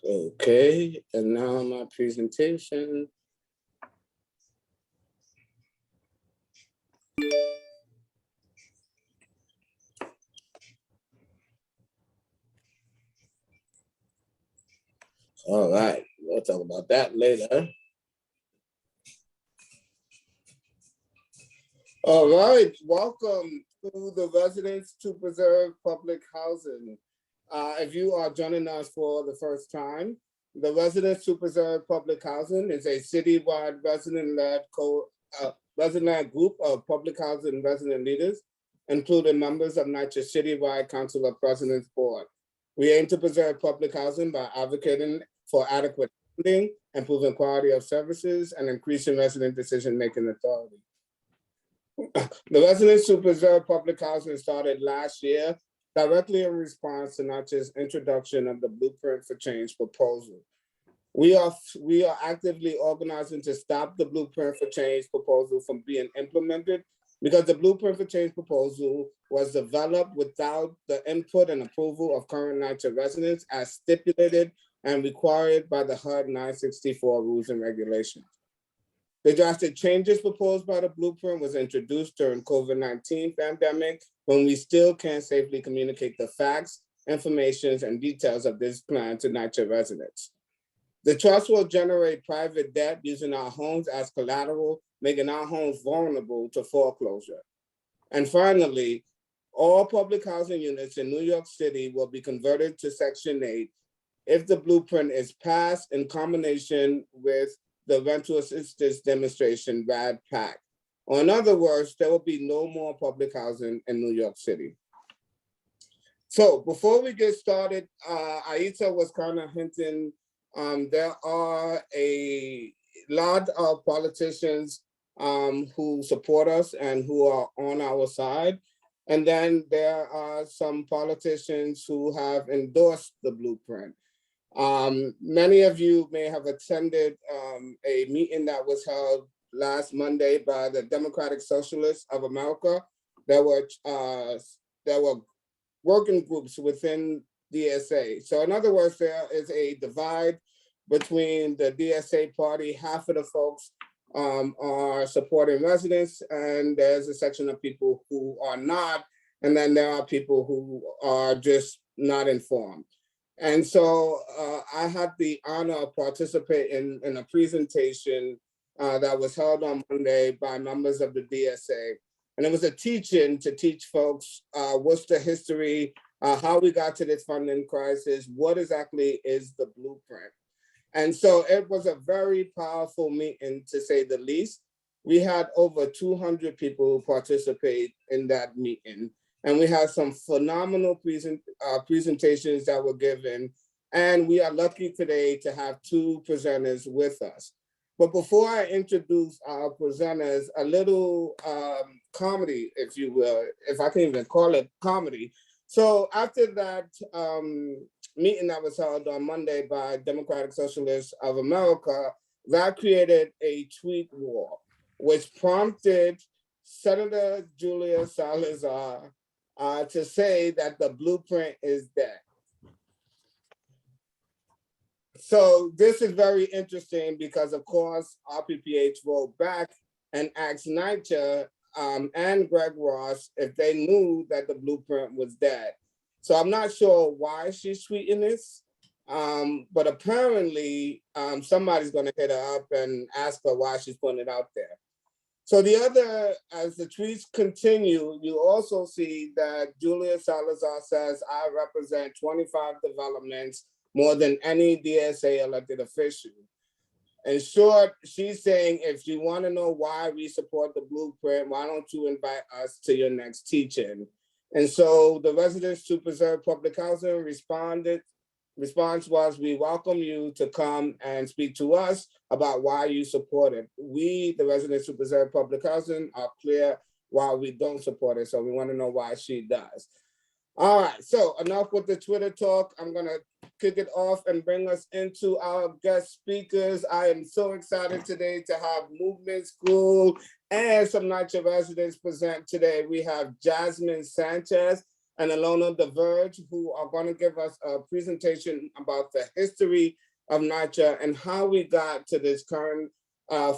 Okay, and now my presentation. All right, we'll talk about that later. All right, welcome to the Residents to Preserve Public Housing. If you are joining us for the first time, the Residents to Preserve Public Housing is a citywide resident-led group of public housing resident leaders, including members of NYCHA's Citywide Council of Presidents Board. We aim to preserve public housing by advocating for adequate funding, improving quality of services, and increasing resident decision-making authority. The Residents to Preserve Public Housing started last year, directly in response to NYCHA's introduction of the Blueprint for Change proposal. We are actively organizing to stop the Blueprint for Change proposal from being implemented because the Blueprint for Change proposal was developed without the input and approval of current NYCHA residents as stipulated and required by the HUD 964 rules and regulations. The drastic changes proposed by the Blueprint was introduced during COVID-19 pandemic when we still can't safely communicate the facts, information, and details of this plan to NYCHA residents. The trust will generate private debt using our homes as collateral, making our homes vulnerable to foreclosure. And finally, all public housing units in New York City will be converted to Section 8 if the Blueprint is passed in combination with the Rental Assistance Demonstration, RAD PAC. Or in other words, there will be no more public housing in New York City. So before we get started, Aita was kind of hinting, there are a lot of politicians who support us and who are on our side. And then there are some politicians who have endorsed the Blueprint. Many of you may have attended a meeting that was held last Monday by the Democratic Socialists of America. There were working groups within DSA. So in other words, there is a divide between the DSA party. Half of the folks are supporting residents, and there's a section of people who are not, and then there are people who are just not informed. And so I had the honor of participating in a presentation that was held on Monday by members of the DSA. And it was a teaching to teach folks what's the history, how we got to this funding crisis, what exactly is the Blueprint. And so it was a very powerful meeting, to say the least. We had over 200 people participate in that meeting. And we had some phenomenal presentations that were given. And we are lucky today to have two presenters with us. But before I introduce our presenters, a little comedy, if you will, if I can even call it comedy. So after that meeting that was held on Monday by Democratic Socialists of America, that created a tweet war, which prompted Senator Julia Salazar to say that the Blueprint is dead. So this is very interesting because, of course, RPPH wrote back and asked NYCHA and Greg Ross if they knew that the Blueprint was dead. So I'm not sure why she's tweeting this, but apparently somebody's going to hit her up and ask her why she's putting it out there. So the other, as the tweets continue, you also see that Julia Salazar says, I represent 25 developments, more than any DSA elected official. In short, she's saying, if you want to know why we support the Blueprint, why don't you invite us to your next teaching? And so the Residents to Preserve Public Housing response was, we welcome you to come and speak to us about why you support it. We, the Residents to Preserve Public Housing, are clear why we don't support it. So we want to know why she does. All right, so enough with the Twitter talk. I'm gonna kick it off and bring us into our guest speakers. I am so excited today to have Movement School and some NYCHA residents present today. We have Jasmin Sanchez, and Ilona Duverge, who are going to give us a presentation about the history of NYCHA and how we got to this current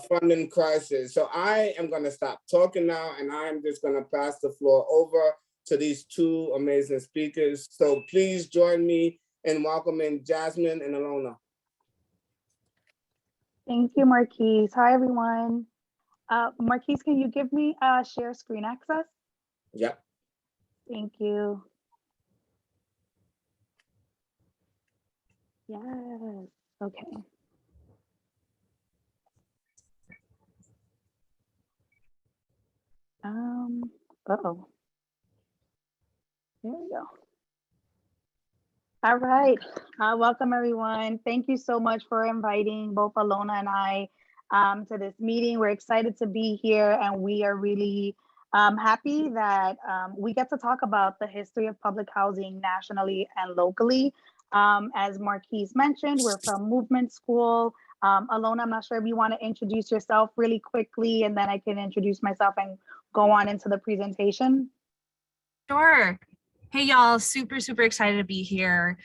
funding crisis. So I am going to stop talking now, and I'm just going to pass the floor over to these two amazing speakers. So please join me in welcoming Jasmine and Ilona. Thank you, Marquise. Hi, everyone. Marquise, can you give me share screen access? Yeah. Thank you. Yes. Okay. Uh-oh. There we go. All right. Welcome, everyone. Thank you so much for inviting both Ilona and I to this meeting. We're excited to be here, and we are really happy that we get to talk about the history of public housing nationally and locally. As Marquise mentioned, we're from Movement School. Ilona, I'm not sure if you want to introduce yourself really quickly, and then I can introduce myself and go on into the presentation. Sure. Hey, y'all, super excited to be here.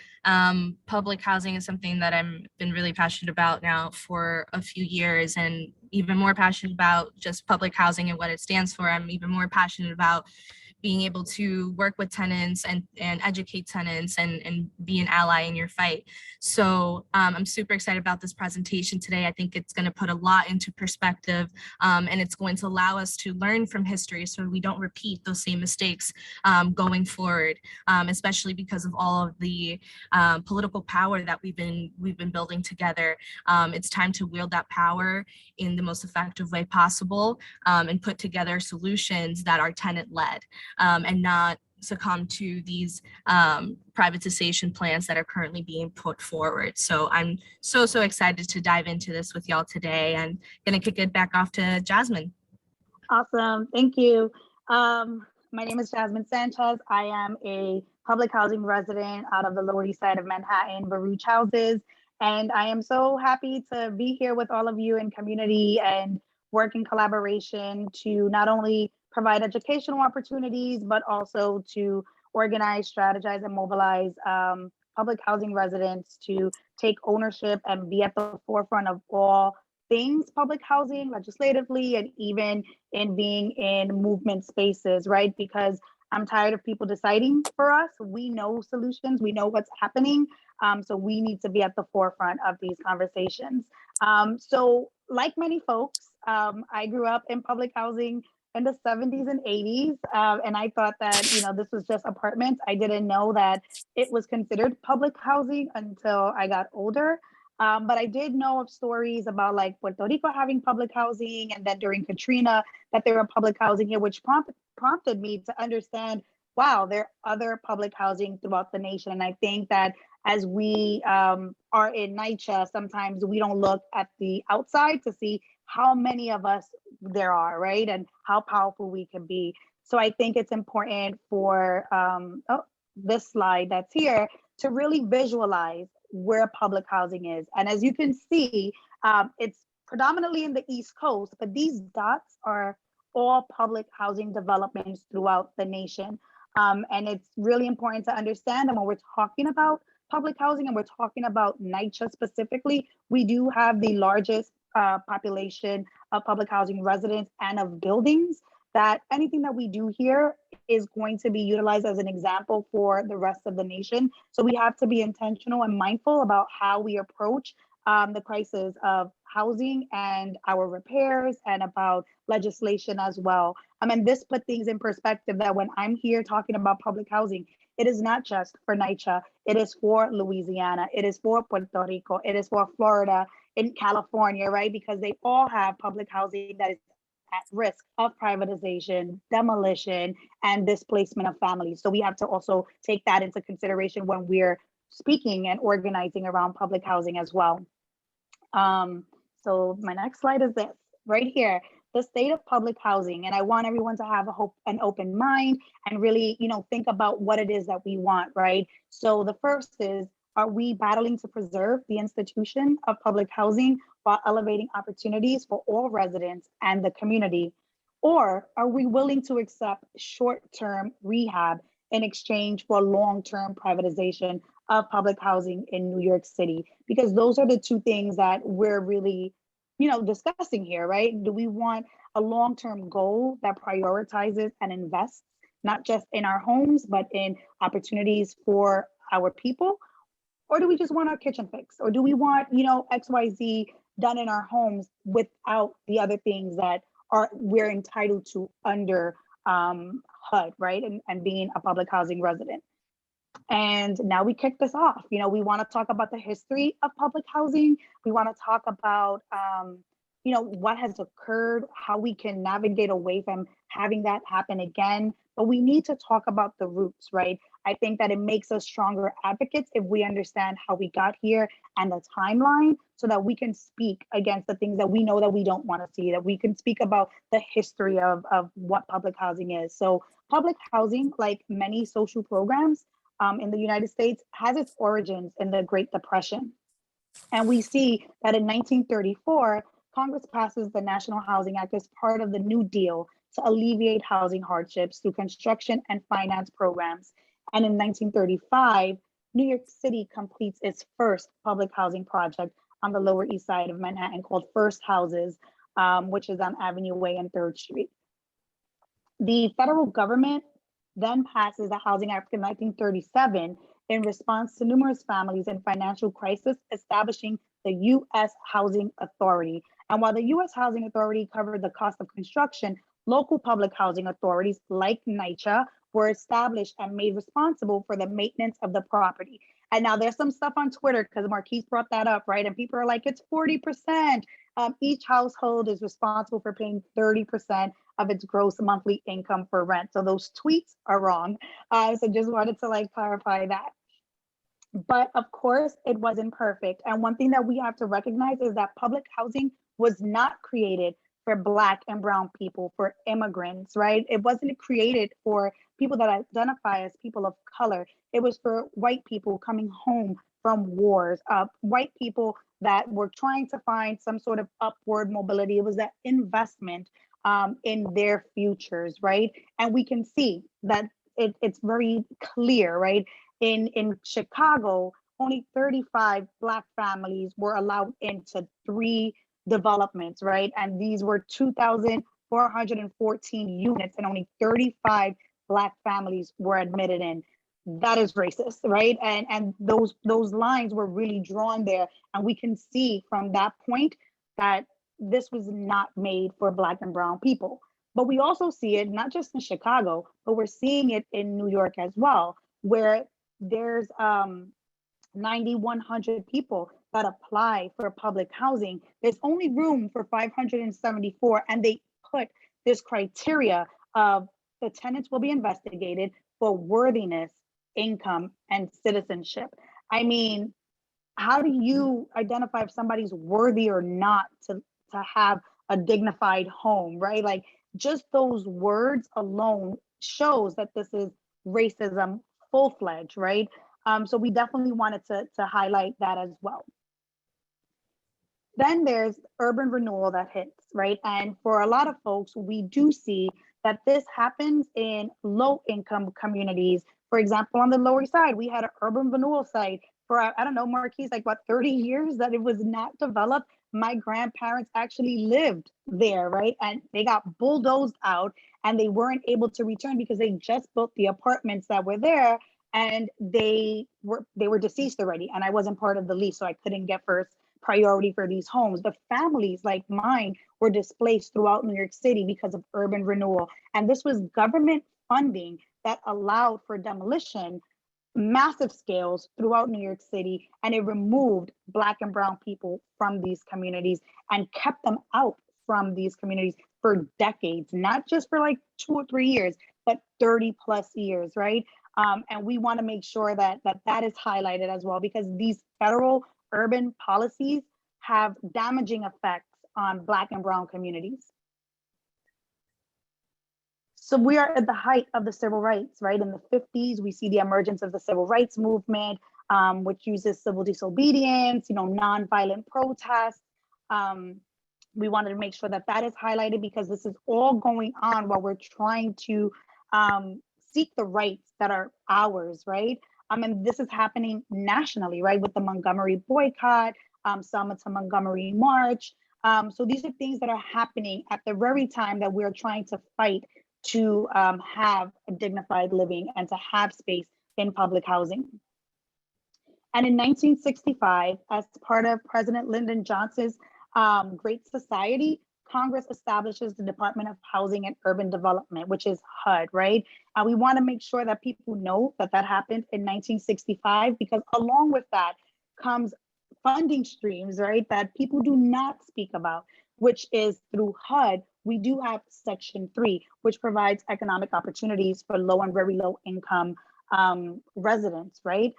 Public housing is something that I've been really passionate about now for a few years, and even more passionate about just public housing and what it stands for. I'm even more passionate about being able to work with tenants and educate tenants and be an ally in your fight. So I'm super excited about this presentation today. I think it's going to put a lot into perspective, and it's going to allow us to learn from history so we don't repeat those same mistakes going forward, especially because of all of the political power that we've been building together. It's time to wield that power in the most effective way possible, and put together solutions that are tenant-led. And not succumb to these privatization plans that are currently being put forward. So I'm so excited to dive into this with y'all today, and gonna kick it back off to Jasmine. Awesome, thank you. My name is Jasmin Sanchez. I am a public housing resident out of the Lower East Side of Manhattan, Baruch Houses, and I am so happy to be here with all of you in community and work in collaboration to not only provide educational opportunities, but also to organize, strategize, and mobilize public housing residents to take ownership and be at the forefront of all things public housing legislatively, and even in being in movement spaces, right? Because I'm tired of people deciding for us. We know solutions, we know what's happening. So we need to be at the forefront of these conversations. So like many folks, I grew up in public housing in the 70s and 80s. And I thought that, this was just apartments. I didn't know that it was considered public housing until I got older. But I did know of stories about like Puerto Rico having public housing, and then during Katrina that there were public housing here, which prompted me to understand, wow, there are other public housing throughout the nation. And I think that as we are in NYCHA, sometimes we don't look at the outside to see how many of us there are, right? And how powerful we can be. So I think it's important for this slide that's here to really visualize where public housing is. And as you can see, it's predominantly in the East Coast, but these dots are all public housing developments throughout the nation. And it's really important to understand that when we're talking about public housing and we're talking about NYCHA specifically, we do have the largest population of public housing residents and of buildings, that anything that we do here is going to be utilized as an example for the rest of the nation. So we have to be intentional and mindful about how we approach the crisis of housing and our repairs, and about legislation as well. And this put things in perspective that when I'm here talking about public housing, it is not just for NYCHA, it is for Louisiana, it is for Puerto Rico, it is for Florida, in California, right? Because they all have public housing that is at risk of privatization, demolition, and displacement of families. So we have to also take that into consideration when we're speaking and organizing around public housing as well. So my next slide is this right here, the state of public housing. And I want everyone to have an open mind and really, think about what it is that we want, right? So the first is, are we battling to preserve the institution of public housing while elevating opportunities for all residents and the community? Or are we willing to accept short-term rehab in exchange for long-term privatization of public housing in New York City? Because those are the two things that we're really, discussing here, right? Do we want a long-term goal that prioritizes and invests not just in our homes, but in opportunities for our people? Or do we just want our kitchen fixed? Or do we want, XYZ done in our homes without the other things that we're entitled to under HUD, right? And being a public housing resident. And now we kick this off. We want to talk about the history of public housing. We want to talk about, what has occurred, how we can navigate away from having that happen again. But we need to talk about the roots, right? I think that it makes us stronger advocates if we understand how we got here and the timeline, so that we can speak against the things that we know that we don't want to see, that we can speak about the history of what public housing is. So public housing, like many social programs in the United States, has its origins in the Great Depression. And we see that in 1934, Congress passes the National Housing Act as part of the New Deal to alleviate housing hardships through construction and finance programs. And in 1935, New York City completes its first public housing project on the Lower East Side of Manhattan called First Houses, which is on Avenue Way and 3rd Street. The federal government then passes the Housing Act in 1937 in response to numerous families in financial crisis, establishing the U.S. Housing Authority. And while the U.S. Housing Authority covered the cost of construction, local public housing authorities like NYCHA were established and made responsible for the maintenance of the property. And now there's some stuff on Twitter, because Marquise brought that up, right? And people are like, it's 40%. Each household is responsible for paying 30% of its gross monthly income for rent. So those tweets are wrong. So just wanted to clarify that. But of course, it wasn't perfect. And one thing that we have to recognize is that public housing was not created for Black and brown people, for immigrants, right? It wasn't created for people that identify as people of color. It was for white people coming home from wars, white people that were trying to find some sort of upward mobility. It was that investment in their futures, right? And we can see that it's very clear, right? In Chicago, only 35 Black families were allowed into 3 developments, right? And these were 2,414 units, and only 35 Black families were admitted in. That is racist, right? And those lines were really drawn there. And we can see from that point that this was not made for Black and brown people. But we also see it not just in Chicago, but we're seeing it in New York as well, where there's 9,100 people that apply for public housing. There's only room for 574, and they put this criteria of the tenants will be investigated for worthiness, income, and citizenship. I mean, how do you identify if somebody's worthy or not to have a dignified home, right? Like, just those words alone shows that this is racism full-fledged, right? So we definitely wanted to highlight that as well. Then there's urban renewal that hits, right? And for a lot of folks, we do see that this happens in low-income communities. For example, on the Lower East Side, we had an urban renewal site for, I don't know, Marquise, 30 years that it was not developed. My grandparents actually lived there, right? And they got bulldozed out, and they weren't able to return because they just built the apartments that were there, and they were deceased already. And I wasn't part of the lease, so I couldn't get first priority for these homes. But families like mine were displaced throughout New York City because of urban renewal. And this was government funding that allowed for demolition, massive scales throughout New York City, and it removed Black and brown people from these communities and kept them out from these communities for decades, not just for 2 or 3 years, but 30 plus years, right? And we want to make sure that is highlighted as well, because these federal urban policies have damaging effects on Black and brown communities. So we are at the height of the civil rights, right? In the 50s, we see the emergence of the civil rights movement, which uses civil disobedience, nonviolent protests. We wanted to make sure that is highlighted, because this is all going on while we're trying to seek the rights that are ours, right? And this is happening nationally, right? With the Montgomery boycott, Selma to Montgomery march. So these are things that are happening at the very time that we're trying to fight to have a dignified living and to have space in public housing. And in 1965, as part of President Lyndon Johnson's Great Society, Congress establishes the Department of Housing and Urban Development, which is HUD, right? And we want to make sure that people know that that happened in 1965, because along with that comes funding streams, right, that people do not speak about, which is through HUD. We do have Section 3, which provides economic opportunities for low and very low income residents, right?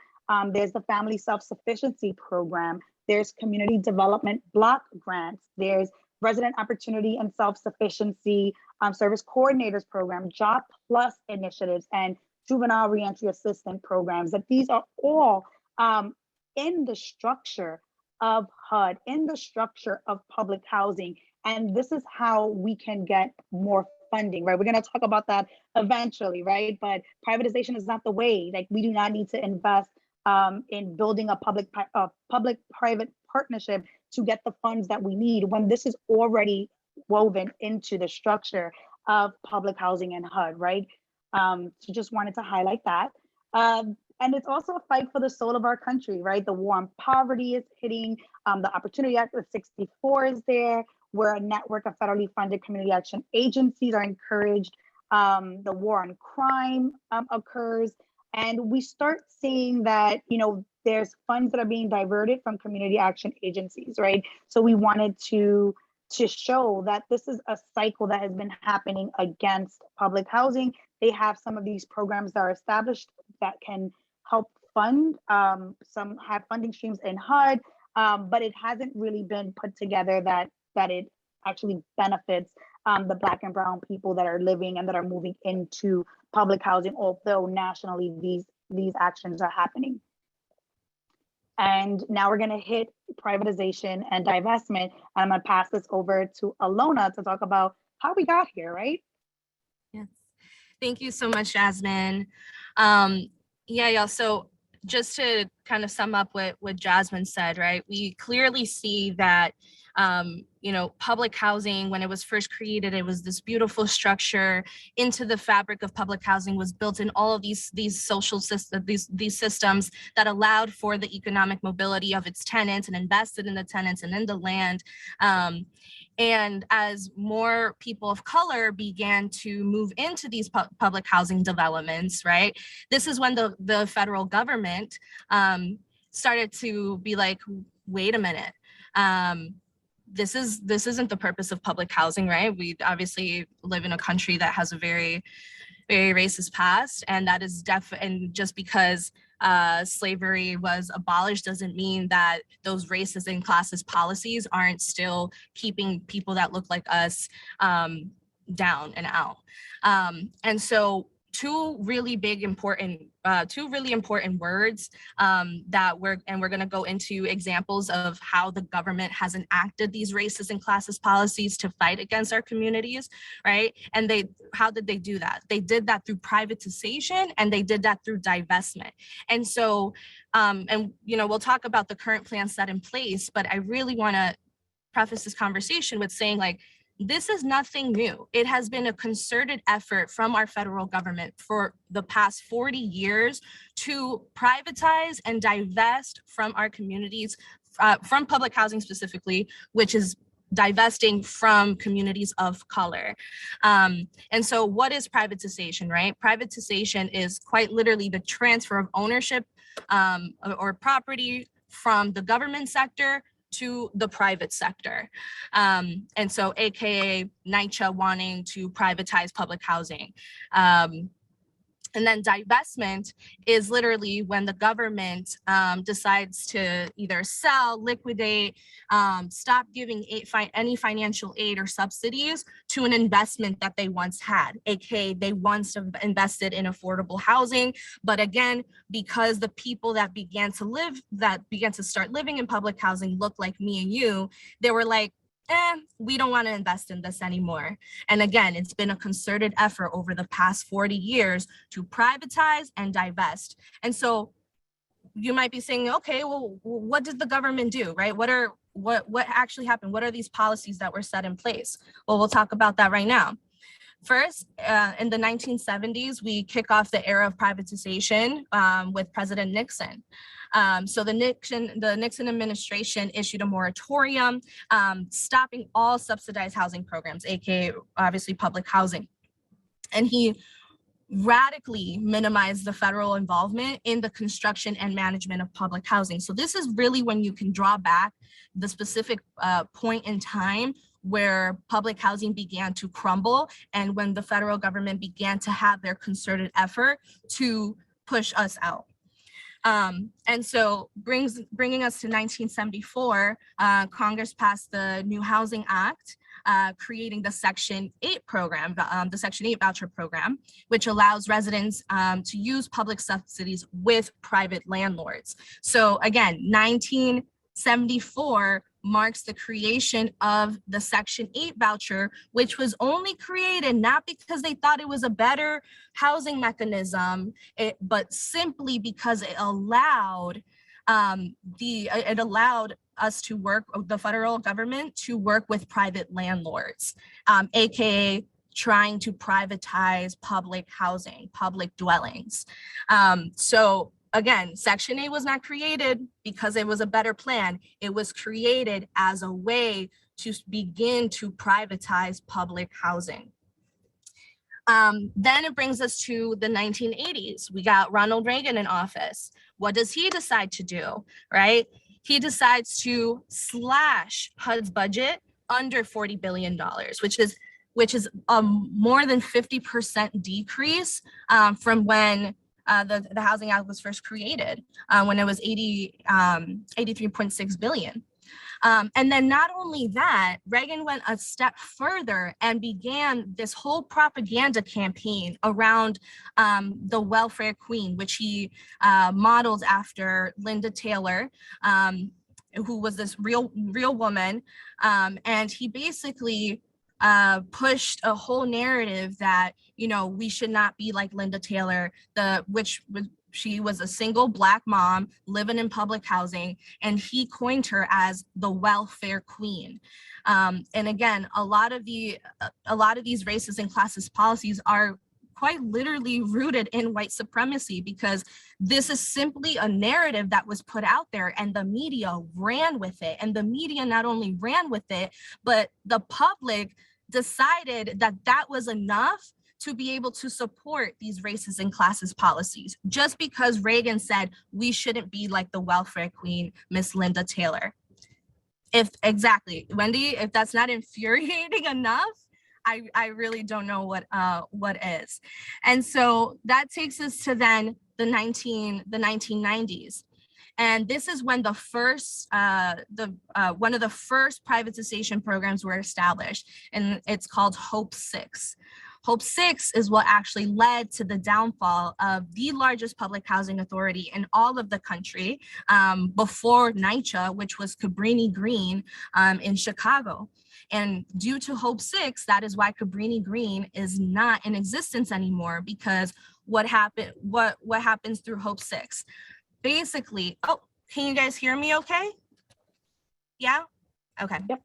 There's the Family Self-Sufficiency Program. There's Community Development Block Grants. There's Resident Opportunity and Self-Sufficiency Service Coordinators Program, Job Plus initiatives, and Juvenile Reentry Assistance Programs. That these are all in the structure of HUD, in the structure of public housing. And this is how we can get more funding, right? We're going to talk about that eventually, right? But privatization is not the way. Like, we do not need to invest in building a public-private partnership to get the funds that we need when this is already woven into the structure of public housing and HUD, right? So just wanted to highlight that. And it's also a fight for the soul of our country, right? The war on poverty is hitting, the Opportunity Act of 64 is there, where a network of federally funded community action agencies are encouraged. The war on crime occurs. And we start seeing that, you know, there's funds that are being diverted from community action agencies, right? So we wanted to show that this is a cycle that has been happening against public housing. They have some of these programs that are established that can help fund, some have funding streams in HUD, but it hasn't really been put together that it actually benefits the Black and Brown people that are living and that are moving into public housing, although nationally these actions are happening. And now we're going to hit privatization and divestment. And I'm going to pass this over to Ilona to talk about how we got here, right? Yes. Thank you so much, Jasmine. Yeah, y'all. So just to kind of sum up what Jasmine said, right? We clearly see that, you know, public housing, when it was first created, it was this beautiful structure. Into the fabric of public housing was built in all of these social systems, these systems that allowed for the economic mobility of its tenants and invested in the tenants and in the land. And as more people of color began to move into these public housing developments, right, this is when the federal government started to be like, wait a minute, this isn't the purpose of public housing, right? We obviously live in a country that has a very, very racist past, and that is and just because slavery was abolished doesn't mean that those racist and classist policies aren't still keeping people that look like us down and out. And so two really important words that we're going to go into examples of how the government has enacted these racist and classist policies to fight against our communities, right? And how did they do that? They did that through privatization, and they did that through divestment. And so, and you know, we'll talk about the current plans set in place, but I really want to preface this conversation with saying, like, this is nothing new. It has been a concerted effort from our federal government for the past 40 years to privatize and divest from our communities, from public housing specifically, which is divesting from communities of color. And so what is privatization, right? Privatization is quite literally the transfer of ownership or property from the government sector to the private sector. And so AKA NYCHA wanting to privatize public housing. And then divestment is literally when the government decides to either sell, liquidate, stop giving any financial aid or subsidies to an investment that they once had, aka they once invested in affordable housing. But again, because the people that began to start living in public housing look like me and you, they were like, we don't want to invest in this anymore. And again, it's been a concerted effort over the past 40 years to privatize and divest. And so you might be saying, okay, well, what did the government do, right? What actually happened? What are these policies that were set in place? Well, we'll talk about that right now. First, in the 1970s, we kick off the era of privatization with President Nixon. So the Nixon administration issued a moratorium stopping all subsidized housing programs, aka obviously public housing. And he radically minimized the federal involvement in the construction and management of public housing. So this is really when you can draw back the specific point in time where public housing began to crumble and when the federal government began to have their concerted effort to push us out. And so bringing us to 1974, Congress passed the New Housing Act, creating the Section 8 program, the Section 8 voucher program, which allows residents to use public subsidies with private landlords. So again, 1974 marks the creation of the Section 8 voucher, which was only created not because they thought it was a better housing mechanism, but simply because it allowed us to work, the federal government to work with private landlords, aka trying to privatize public housing, public dwellings. So again, Section 8 was not created because it was a better plan. It was created as a way to begin to privatize public housing. Then it brings us to the 1980s. We got Ronald Reagan in office. What does he decide to do, right? He decides to slash HUD's budget under $40 billion, which is more than 50% decrease from when the Housing Act was first created, when it was 83.6 billion. And then not only that, Reagan went a step further and began this whole propaganda campaign around the welfare queen, which he modeled after Linda Taylor, who was this real woman. And he basically pushed a whole narrative that, you know, we should not be like Linda Taylor, she was a single Black mom living in public housing, and he coined her as the welfare queen. And again, a lot of these racist and classist policies are quite literally rooted in white supremacy, because this is simply a narrative that was put out there and the media ran with it. And the media not only ran with it, but the public decided that that was enough to be able to support these racist and classist policies, just because Reagan said we shouldn't be like the welfare queen, Miss Linda Taylor. Exactly, Wendy, if that's not infuriating enough, I really don't know what is. And so that takes us to then the 1990s. And this is when the first, one of the first privatization programs were established, and it's called Hope 6. Hope 6 is what actually led to the downfall of the largest public housing authority in all of the country before NYCHA, which was Cabrini Green in Chicago. And due to Hope 6, that is why Cabrini Green is not in existence anymore, because what happens through Hope 6? Basically, oh, can you guys hear me okay? Yeah? Okay. Yep.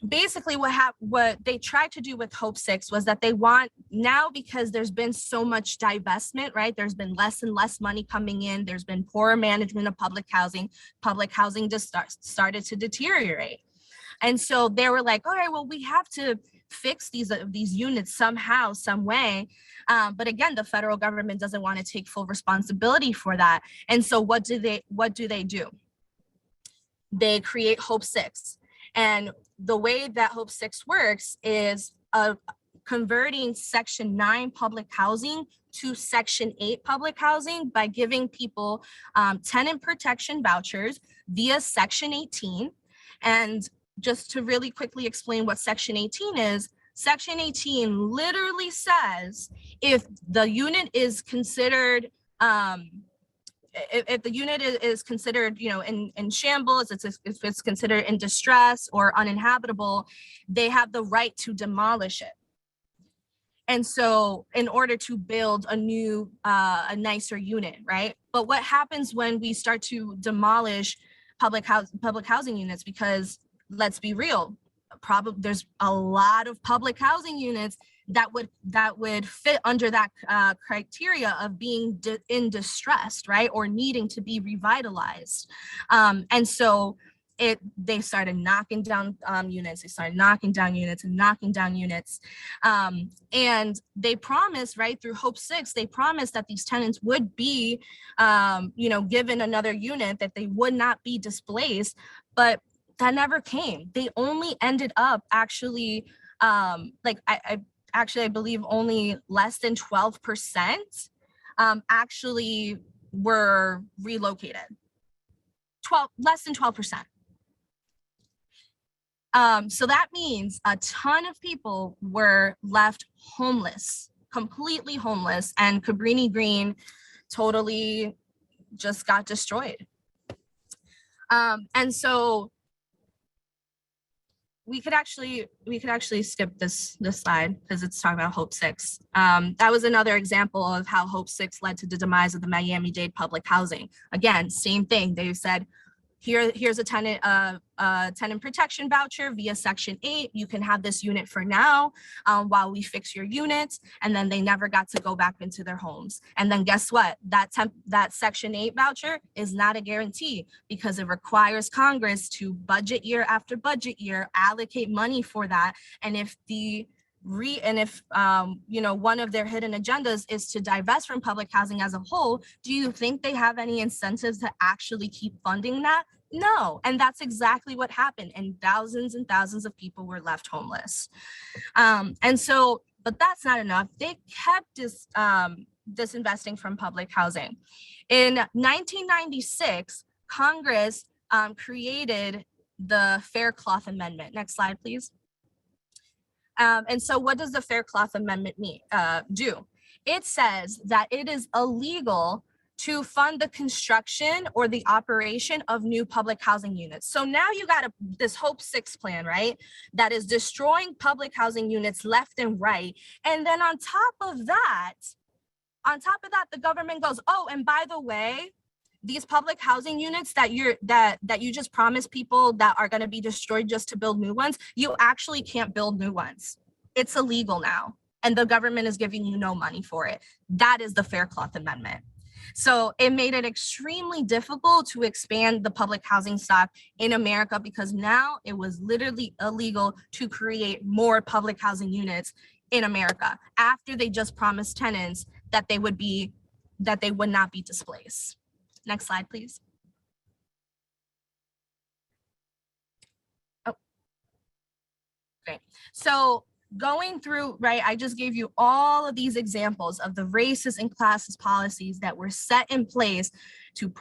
Basically what they tried to do with Hope 6 was that they want now, because there's been so much divestment, right? There's been less and less money coming in. There's been poorer management of public housing. Public housing just started to deteriorate. And so they were like, all right, well, we have to fix these units somehow, some way. But again, the federal government doesn't want to take full responsibility for that. And so what do they do? They create Hope 6. And the way that Hope 6 works is converting Section 9 public housing to Section 8 public housing by giving people tenant protection vouchers via Section 18. And just to really quickly explain what Section 18 is, Section 18 literally says if the unit is considered if the unit is considered, you know, in shambles, if it's considered in distress or uninhabitable, they have the right to demolish it. And so in order to build a new, a nicer unit, right? But what happens when we start to demolish public housing units? Because let's be real, probably there's a lot of public housing units that would fit under that criteria of being in distress, right? Or needing to be revitalized. And so they started knocking down units. They started knocking down units and knocking down units. And they promised, right, through Hope 6, they promised that these tenants would be, you know, given another unit, that they would not be displaced, but that never came. They only ended up actually, like I believe only less than 12% actually were relocated. Less than 12%. So that means a ton of people were left homeless, completely homeless, and Cabrini Green totally just got destroyed. And so we could actually skip this slide because it's talking about Hope 6. That was another example of how Hope 6 led to the demise of the Miami-Dade public housing. Again, same thing. They said, here's a tenant protection voucher via Section 8. You can have this unit for now while we fix your units. And then they never got to go back into their homes. And then guess what? That Section 8 voucher is not a guarantee because it requires Congress to budget year after budget year, allocate money for that. And if you know, one of their hidden agendas is to divest from public housing as a whole, do you think they have any incentives to actually keep funding that? No. And that's exactly what happened. And thousands of people were left homeless. And so, but that's not enough. They kept disinvesting from public housing. In 1996, Congress created the Fair Cloth Amendment. Next slide, please. And so what does the Fair Cloth Amendment do? It says that it is illegal to fund the construction or the operation of new public housing units. So now you got this Hope 6 plan, right? That is destroying public housing units left and right. And then on top of that, the government goes, oh, and by the way, these public housing units that you just promised people that are going to be destroyed just to build new ones, you actually can't build new ones. It's illegal now, and the government is giving you no money for it. That is the Fair Cloth Amendment. So it made it extremely difficult to expand the public housing stock in America because now it was literally illegal to create more public housing units in America after they just promised tenants that they would not be displaced. Next slide, please. Oh, great. So going through, right, I just gave you all of these examples of the racist and classist policies that were set in place to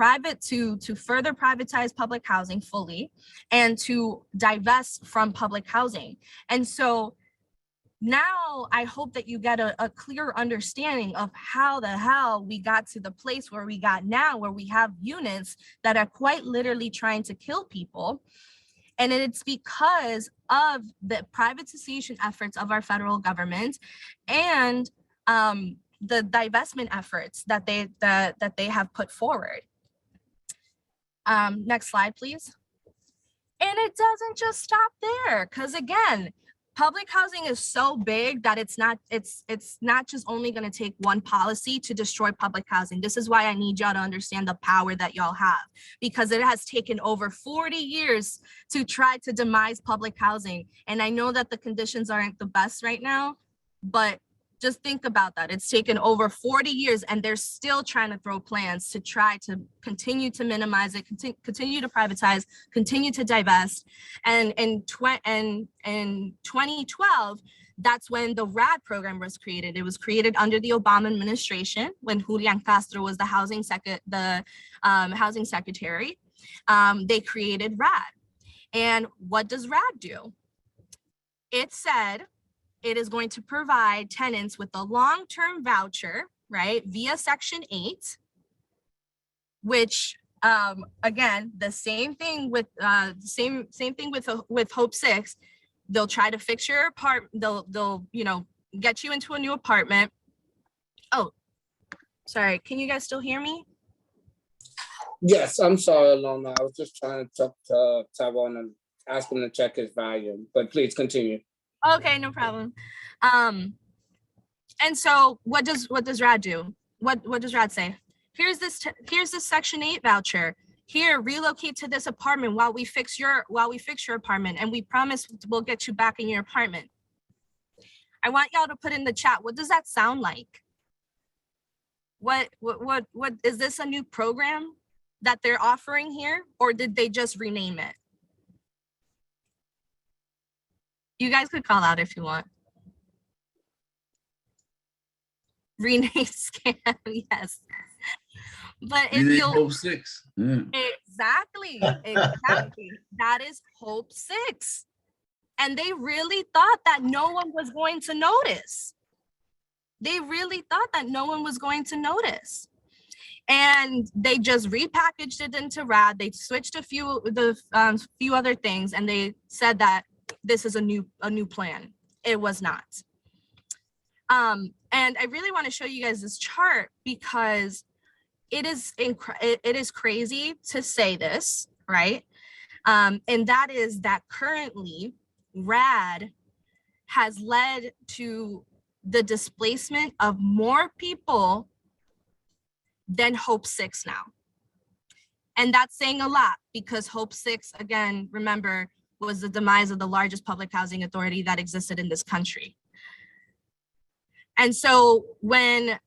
further privatize public housing fully and to divest from public housing. And so now I hope that you get a clear understanding of how the hell we got to the place where we got now, where we have units that are quite literally trying to kill people. And it's because of the privatization efforts of our federal government and the divestment efforts that they have put forward. Next slide, please. And it doesn't just stop there, because again, public housing is so big that it's not just only going to take one policy to destroy public housing. This is why I need y'all to understand the power that y'all have, because it has taken over 40 years to try to demise public housing. And I know that the conditions aren't the best right now, but just think about that. It's taken over 40 years and they're still trying to throw plans to try to continue to minimize it, continue to privatize, continue to divest. And in 2012, that's when the RAD program was created. It was created under the Obama administration when Julian Castro was the housing secretary. They created RAD. And what does RAD do? It said, it is going to provide tenants with a long-term voucher, right, via Section 8, which again, the same thing with same thing with Hope 6. They'll try to fix your apartment. They'll get you into a new apartment. Oh, sorry. Can you guys still hear me? Yes, I'm sorry, Ilona. I was just trying to talk to Tyrone and ask him to check his volume, but please continue. Okay, no problem. And so what does RAD do? What does RAD say? Here's this Section 8 voucher. Here, relocate to this apartment while we fix your apartment, and we promise we'll get you back in your apartment. I want y'all to put in the chat, what does that sound like? What is this, a new program that they're offering here, or did they just rename it? You guys could call out if you want. Rename scam, yes. But if you'll Hope 6. Yeah. Exactly. That is Hope 6. And they really thought that no one was going to notice. And they just repackaged it into RAD. They switched a few other things, and they said that this is a new plan. It was not. And I really want to show you guys this chart because it is crazy to say this, right? And that is that currently RAD has led to the displacement of more people than Hope 6 now. And that's saying a lot because Hope 6, again, remember, was the demise of the largest public housing authority that existed in this country. And so when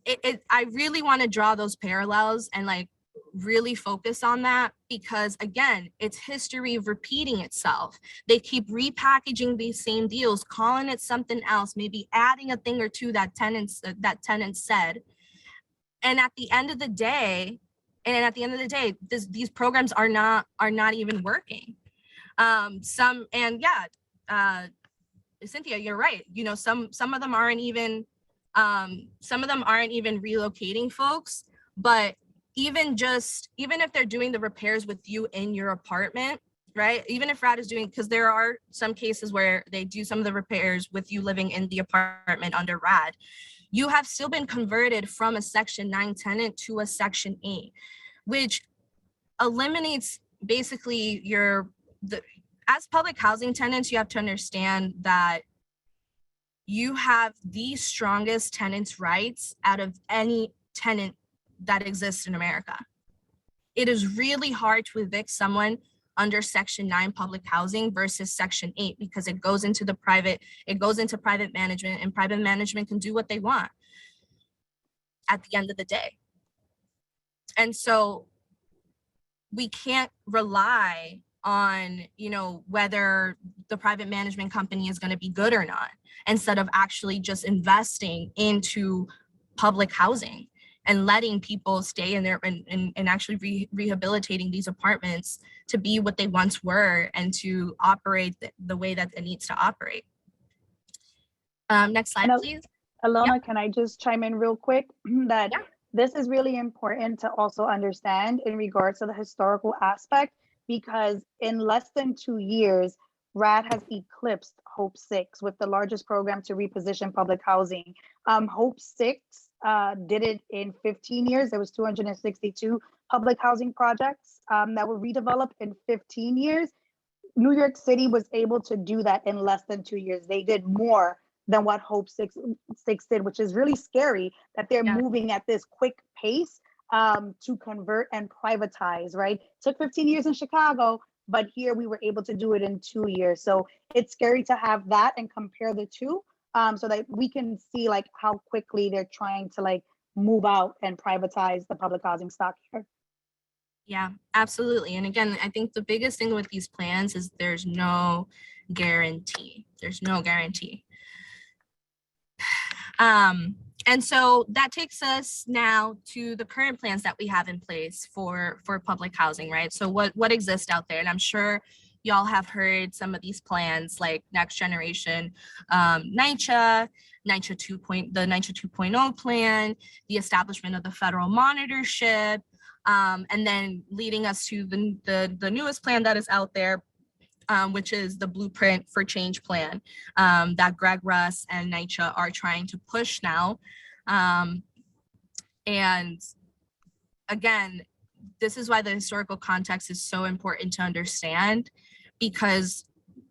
I really want to draw those parallels and like really focus on that because again, it's history repeating itself. They keep repackaging these same deals, calling it something else, maybe adding a thing or two that tenants said. And at the end of the day, these programs are not even working. Cynthia, you're right. Some of them aren't even relocating folks, but even if they're doing the repairs with you in your apartment, right? Even if RAD is doing, because there are some cases where they do some of the repairs with you living in the apartment under RAD, you have still been converted from a Section 9 tenant to a Section 8, which eliminates basically as public housing tenants, you have to understand that you have the strongest tenants' rights out of any tenant that exists in America. It is really hard to evict someone under Section 9 public housing versus Section 8 because it goes into private management, and private management can do what they want at the end of the day. And so we can't rely on, whether the private management company is going to be good or not, instead of actually just investing into public housing and letting people stay in there and actually rehabilitating these apartments to be what they once were and to operate the way that it needs to operate. Next slide, please. Ilona, Yep. Can I just chime in real quick that this is really important to also understand in regards to the historical aspect, because in less than 2 years, RAD has eclipsed Hope 6 with the largest program to reposition public housing. Hope 6 did it in 15 years. There was 262 public housing projects that were redeveloped in 15 years. New York City was able to do that in less than 2 years. They did more than what Hope 6 did, which is really scary that they're moving at this quick pace to convert and privatize, right? Took 15 years in Chicago, but here we were able to do it in 2 years. So it's scary to have that and compare the two so that we can see like how quickly they're trying to like move out and privatize the public housing stock here. Yeah, absolutely. And again, I think the biggest thing with these plans is there's no guarantee. And so that takes us now to the current plans that we have in place for public housing, right? So what exists out there? And I'm sure y'all have heard some of these plans like Next Generation, NYCHA 2.0 plan, the establishment of the federal monitorship, and then leading us to the newest plan that is out there, which is the Blueprint for Change plan that Greg Russ and NYCHA are trying to push now. And again, this is why the historical context is so important to understand, because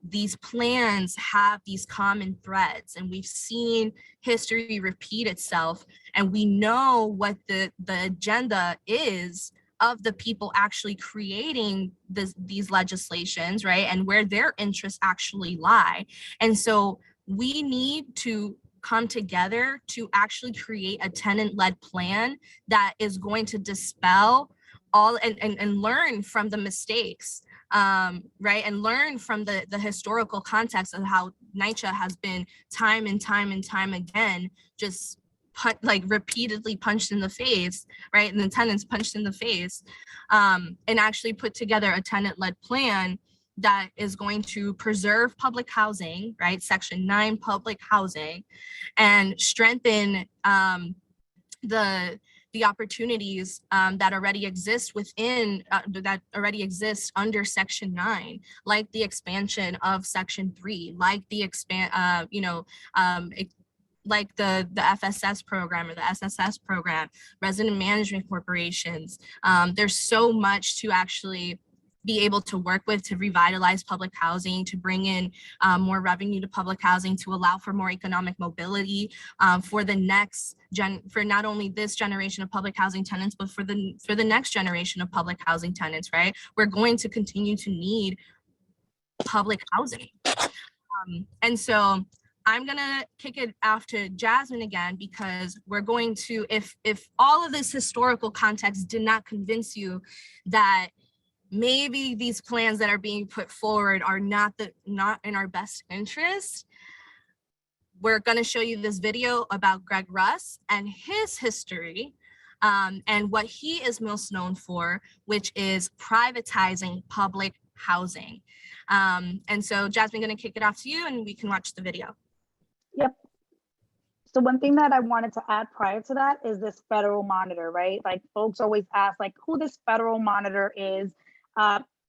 these plans have these common threads, and we've seen history repeat itself, and we know what the agenda is of the people actually creating these legislations, right? And where their interests actually lie. And so we need to come together to actually create a tenant-led plan that is going to dispel all and learn from the mistakes, right? And learn from the historical context of how NYCHA has been time and time again, just repeatedly punched in the face, right? And the tenants punched in the face, and actually put together a tenant-led plan that is going to preserve public housing, right? Section 9 public housing, and strengthen the opportunities that already exist within, that already exist under Section 9, like the expansion of Section 3, like the like the FSS program or the SSS program, resident management corporations. There's so much to actually be able to work with to revitalize public housing, to bring in more revenue to public housing, to allow for more economic mobility for the next for not only this generation of public housing tenants, but for the next generation of public housing tenants, right? We're going to continue to need public housing. And so I'm gonna kick it off to Jasmin again, because we're going to, if all of this historical context did not convince you that maybe these plans that are being put forward are not in our best interest, we're going to show you this video about Greg Russ and his history, and what he is most known for, which is privatizing public housing. And so Jasmin, going to kick it off to you and we can watch the video. Yep. So one thing that I wanted to add prior to that is this federal monitor, right? Like folks always ask like who this federal monitor is.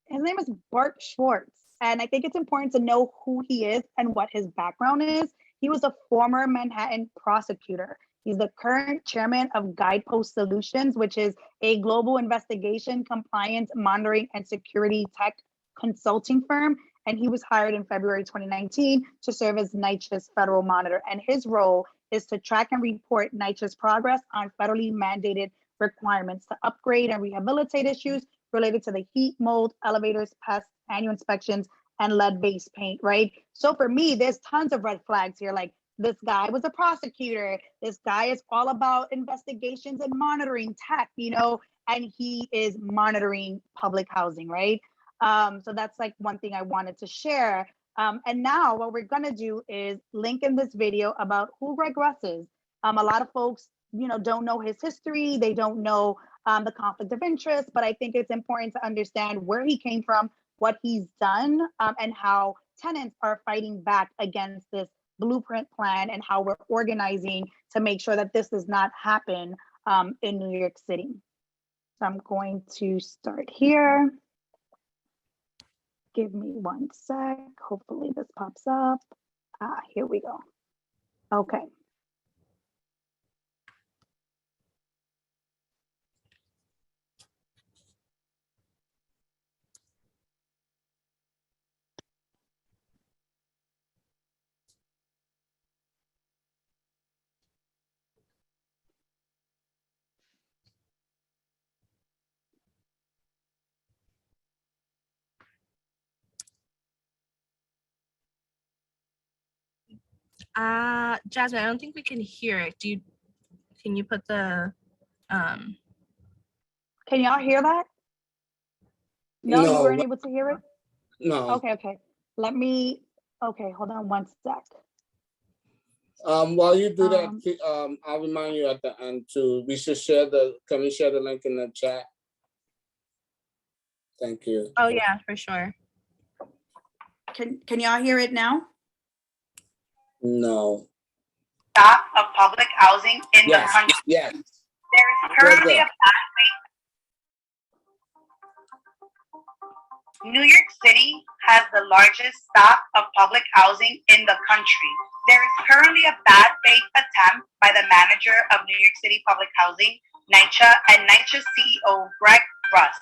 His name is Bart Schwartz. And I think it's important to know who he is and what his background is. He was a former Manhattan prosecutor. He's the current chairman of Guidepost Solutions, which is a global investigation, compliance, monitoring, and security tech consulting firm. And he was hired in February 2019 to serve as NYCHA's federal monitor. And his role is to track and report NYCHA's progress on federally mandated requirements to upgrade and rehabilitate issues related to the heat, mold, elevators, pests, annual inspections, and lead-based paint, right? So for me, there's tons of red flags here. Like this guy was a prosecutor. This guy is all about investigations and monitoring tech, you know, and he is monitoring public housing, right? So that's like one thing I wanted to share. And now what we're gonna do is link in this video about who Greg Russ is. A lot of folks, you know, don't know his history. They don't know the conflict of interest, but I think it's important to understand where he came from, what he's done, and how tenants are fighting back against this blueprint plan and how we're organizing to make sure that this does not happen in New York City. So I'm going to start here. Give me one sec. Hopefully this pops up. Here we go. Okay. Jasmin, I don't think we can hear it. Can you put the Can y'all hear that? No, you weren't able to hear it? No. Okay. Let me, okay, hold on one sec. While you do that, I'll remind you at the end too. We should can we share the link in the chat? Thank you. Oh yeah, for sure. Can y'all hear it now? No. Stock of public housing in the country. Yes. There is currently a New York City has the largest stock of public housing in the country. There is currently a bad faith attempt by the manager of New York City Public Housing, NYCHA, and NYCHA CEO Greg Russ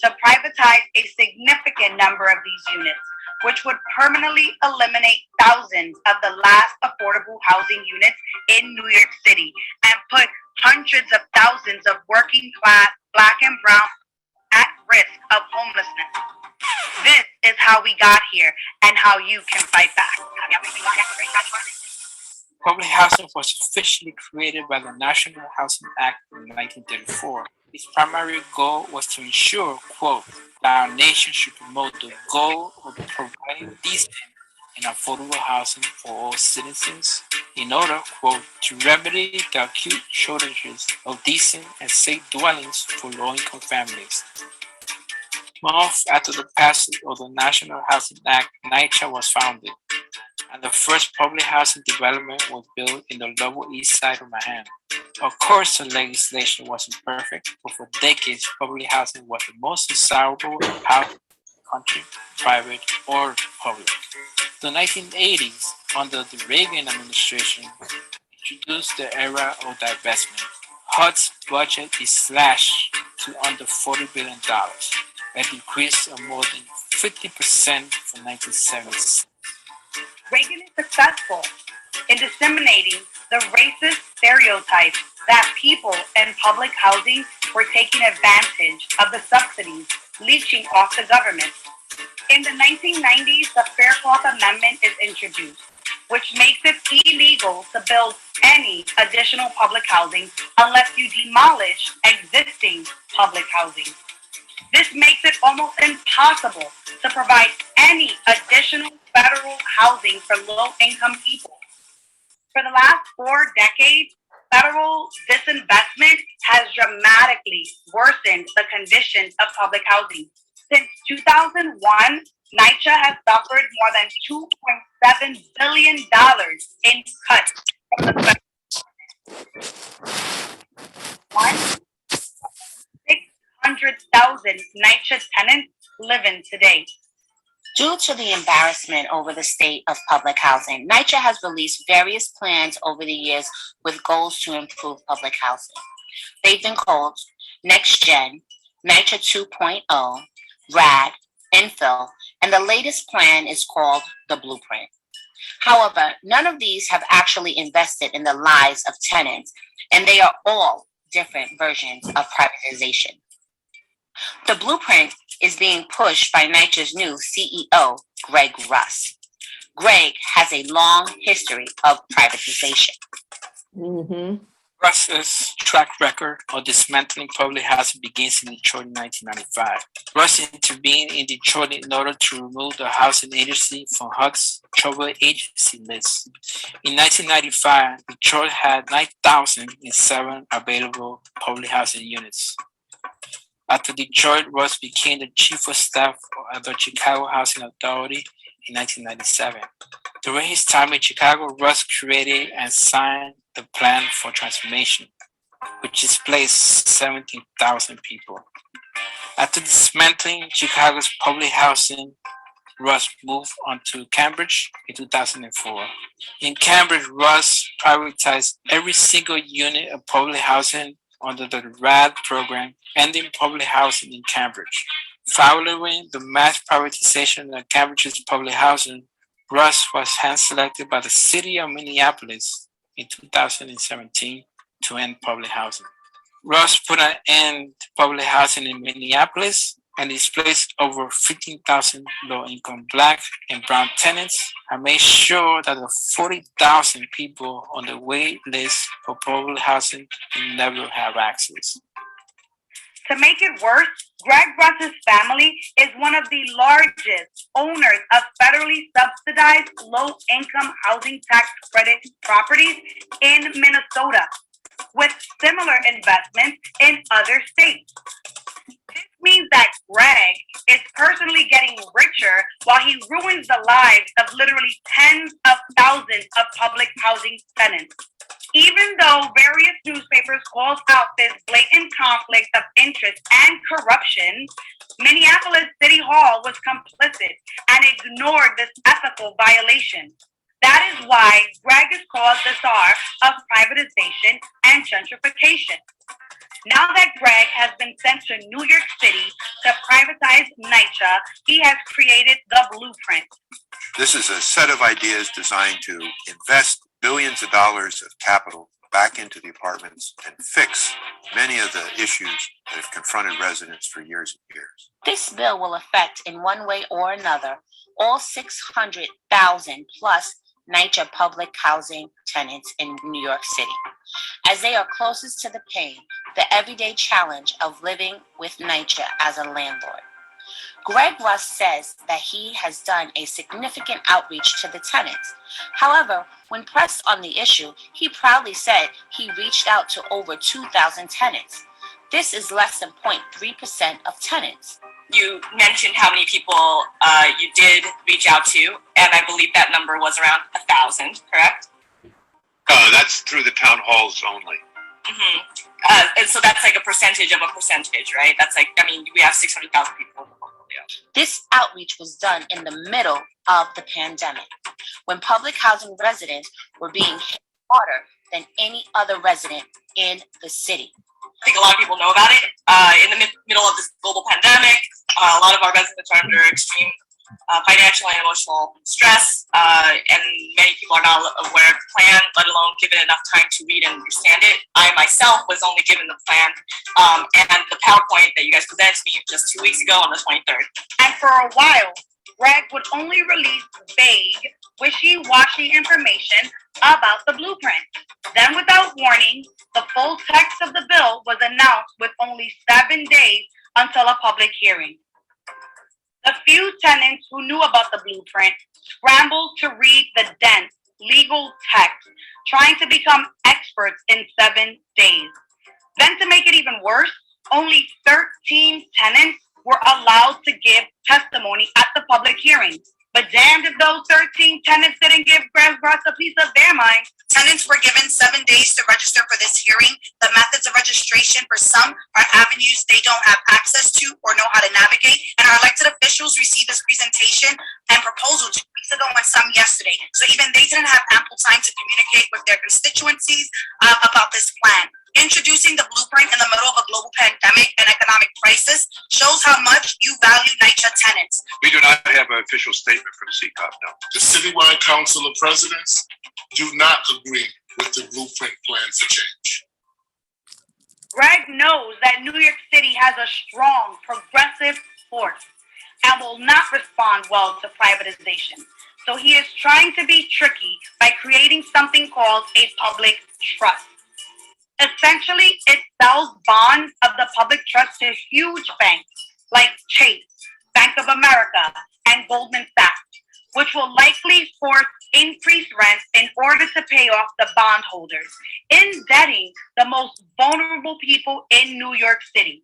to privatize a significant number of these units, which would permanently eliminate thousands of the last affordable housing units in New York City and put hundreds of thousands of working class Black and brown at risk of homelessness. This is how we got here and how you can fight back. Public housing was officially created by the National Housing Act in 1934. Its primary goal was to ensure, quote, that our nation should promote the goal of providing decent and affordable housing for all citizens in order, quote, to remedy the acute shortages of decent and safe dwellings for low-income families. Months after the passage of the National Housing Act, NYCHA was founded, and the first public housing development was built in the Lower East Side of Manhattan. Of course, the legislation wasn't perfect, but for decades, public housing was the most desirable housing in the country, private or public. The 1980s, under the Reagan administration, introduced the era of divestment. HUD's budget is slashed to under $40 billion, a decrease of more than 50% from 1970s. Reagan is successful in disseminating the racist stereotype that people in public housing were taking advantage of the subsidies leeching off the government. In the 1990s, the Fair Cloth Amendment is introduced, which makes it illegal to build any additional public housing unless you demolish existing public housing. This makes it almost impossible to provide any additional federal housing for low-income people. For the last 4 decades, federal disinvestment has dramatically worsened the conditions of public housing. Since 2001, NYCHA has suffered more than $2.7 billion in cuts from the federal government. 600,000 NYCHA tenants live in today. Due to the embarrassment over the state of public housing, NYCHA has released various plans over the years with goals to improve public housing. They've been called Next Gen, NYCHA 2.0, RAD, Infill, and the latest plan is called the Blueprint. However, none of these have actually invested in the lives of tenants, and they are all different versions of privatization. The Blueprint is being pushed by NYCHA's new CEO, Greg Russ. Greg has a long history of privatization. Russ's track record of dismantling public housing begins in Detroit in 1995. Russ intervened in Detroit in order to remove the housing agency from HUD's troubled agency list. In 1995, Detroit had 9,007 available public housing units. After Detroit, Russ became the chief of staff at the Chicago Housing Authority in 1997. During his time in Chicago, Russ created and signed the Plan for Transformation, which displaced 17,000 people. After dismantling Chicago's public housing, Russ moved on to Cambridge in 2004. In Cambridge, Russ privatized every single unit of public housing under the RAD program, ending public housing in Cambridge. Following the mass privatization of Cambridge's public housing, Russ was hand-selected by the city of Minneapolis in 2017 to end public housing. Russ put an end to public housing in Minneapolis and displaced over 15,000 low-income Black and brown tenants and made sure that the 40,000 people on the wait list for public housing never have access. To make it worse, Greg Russ's family is one of the largest owners of federally subsidized low-income housing tax credit properties in Minnesota, with similar investments in other states. This means that Greg is personally getting richer while he ruins the lives of literally tens of thousands of public housing tenants. Even though various newspapers called out this blatant conflict of interest and corruption, Minneapolis City Hall was complicit and ignored this ethical violation. That is why Greg is called the czar of privatization and gentrification. Now that Greg has been sent to New York City to privatize NYCHA, he has created the blueprint. This is a set of ideas designed to invest billions of dollars of capital back into the apartments and fix many of the issues that have confronted residents for years and years. This bill will affect, in one way or another, all 600,000 plus NYCHA public housing tenants in New York City, as they are closest to the pain, the everyday challenge of living with NYCHA as a landlord. Greg Russ says that he has done a significant outreach to the tenants. However, when pressed on the issue, he proudly said he reached out to over 2,000 tenants. This is less than 0.3% of tenants. You mentioned how many people you did reach out to, and I believe that number was around 1,000, correct? That's through the town halls only. Mm-hmm. And so that's like a percentage of a percentage, right? That's like, I mean, we have 600,000 people in the portfolio. This outreach was done in the middle of the pandemic, when public housing residents were being hit harder than any other resident in the city. I think a lot of people know about it. In the middle of this global pandemic, a lot of our residents are under extreme financial and emotional stress, and many people are not aware of the plan, let alone given enough time to read and understand it. I myself was only given the plan and the PowerPoint that you guys presented to me just 2 weeks ago on the 23rd. And for a while, Greg would only release vague, wishy-washy information about the blueprint. Then, without warning, the full text of the bill was announced with only 7 days until a public hearing. The few tenants who knew about the blueprint scrambled to read the dense legal text, trying to become experts in 7 days. Then, to make it even worse, only 13 tenants were allowed to give testimony at the public hearing. But damned if those 13 tenants didn't give Greg Russ a piece of their mind. Tenants were given 7 days to register for this hearing. The methods of registration for some are avenues they don't have access to or know how to navigate. And our elected officials received this presentation and proposal 2 weeks ago and some yesterday. So even they didn't have ample time to communicate with their constituencies about this plan. Introducing the blueprint in the middle of a global pandemic and economic crisis shows how much you value NYCHA tenants. We do not have an official statement from CCOP, no. The Citywide Council of Presidents do not agree with the blueprint plan for change. Greg knows that New York City has a strong progressive force and will not respond well to privatization. So he is trying to be tricky by creating something called a public trust. Essentially, it sells bonds of the public trust to huge banks like Chase, Bank of America, and Goldman Sachs, which will likely force increased rents in order to pay off the bondholders, indebting the most vulnerable people in New York City.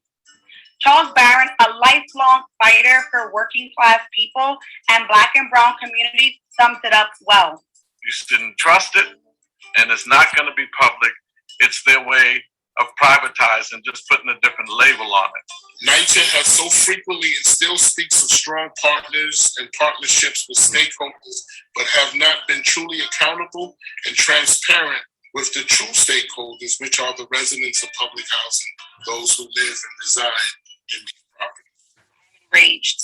Charles Barron, a lifelong fighter for working class people and Black and brown communities, sums it up well. You shouldn't trust it, and it's not going to be public. It's their way of privatizing, just putting a different label on it. NYCHA has so frequently and still speaks of strong partners and partnerships with stakeholders, but have not been truly accountable and transparent with the true stakeholders, which are the residents of public housing, those who live and reside in these properties. Enraged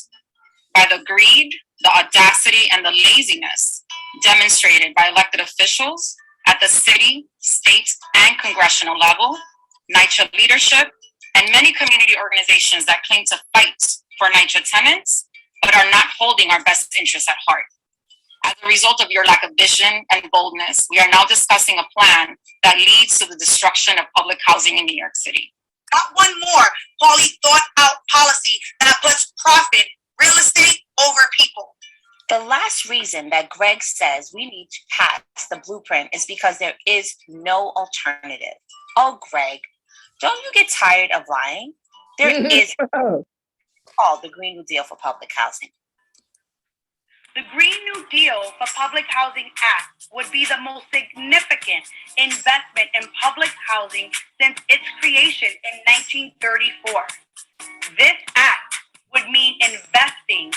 by the greed, the audacity, and the laziness demonstrated by elected officials at the city, state, and congressional level, NYCHA leadership, and many community organizations that claim to fight for NYCHA tenants, but are not holding our best interests at heart. As a result of your lack of vision and boldness, we are now discussing a plan that leads to the destruction of public housing in New York City. Not one more poorly thought out policy that puts profit, real estate over people. The last reason that Greg says we need to pass the blueprint is because there is no alternative. Oh, Greg, don't you get tired of lying? There is called the Green New Deal for Public Housing. The Green New Deal for Public Housing Act would be the most significant investment in public housing since its creation in 1934. This act would mean investing,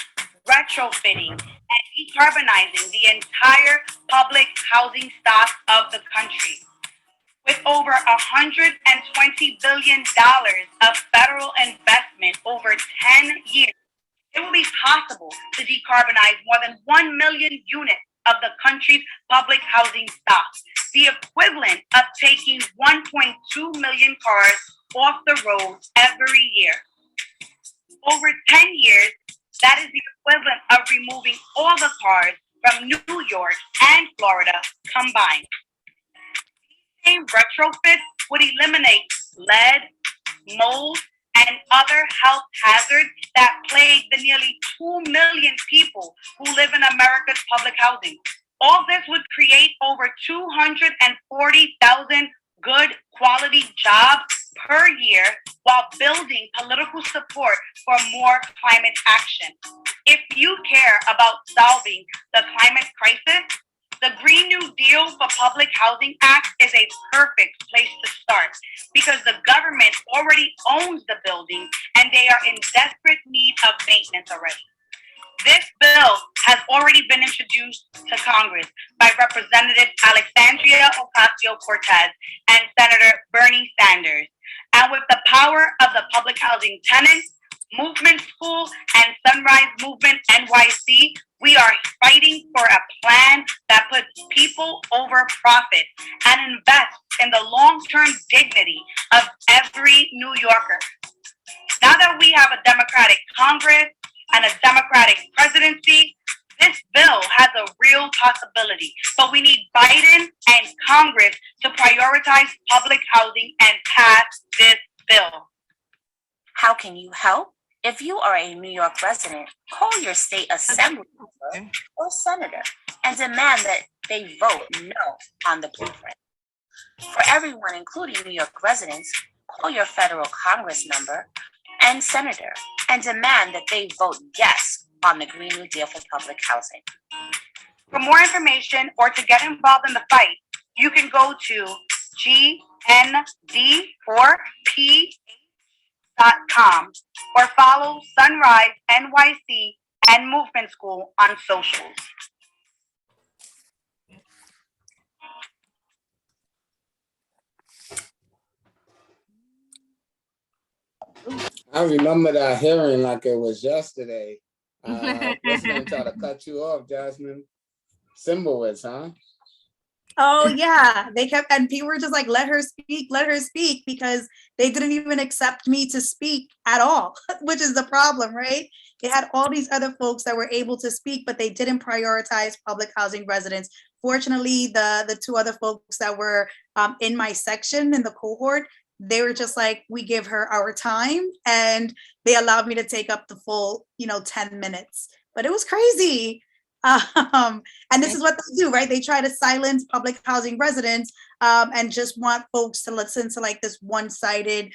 retrofitting, and decarbonizing the entire public housing stock of the country. With over $120 billion of federal investment over 10 years, it will be possible to decarbonize more than 1 million units of the country's public housing stock, the equivalent of taking 1.2 million cars off the road every year. Over 10 years, that is the equivalent of removing all the cars from New York and Florida combined. These same retrofits would eliminate lead, mold, and other health hazards that plague the nearly 2 million people who live in America's public housing. All this would create over 240,000 good quality jobs per year while building political support for more climate action. If you care about solving the climate crisis, the Green New Deal for Public Housing Act is a perfect place to start because the government already owns the building and they are in desperate need of maintenance already. This bill has already been introduced to Congress by Representative Alexandria Ocasio-Cortez and Senator Bernie Sanders. And with the power of the Public Housing Tenants, Movement School, and Sunrise Movement NYC, we are fighting for a plan that puts people over profit and invests in the long-term dignity of every New Yorker. Now that we have a Democratic Congress and a Democratic presidency, this bill has a real possibility, but we need Biden and Congress to prioritize public housing and pass this bill. How can you help? If you are a New York resident, call your state assembly member or senator and demand that they vote no on the blueprint. For everyone, including New York residents, call your federal Congress member and senator and demand that they vote yes on the Green New Deal for public housing. For more information or to get involved in the fight, you can go to gnd4p.com or follow Sunrise NYC and Movement School on socials. I remember that hearing like it was yesterday. Listening to cut you off, Jasmine. Symbolism, huh? Oh yeah, they kept, and people were just like, let her speak, because they didn't even accept me to speak at all, which is the problem, right? They had all these other folks that were able to speak, but they didn't prioritize public housing residents. Fortunately, the two other folks that were in my section in the cohort, they were just like, we give her our time, and they allowed me to take up the full, 10 minutes. But it was crazy. And this is what they do, right? They try to silence public housing residents and just want folks to listen to like this one-sided,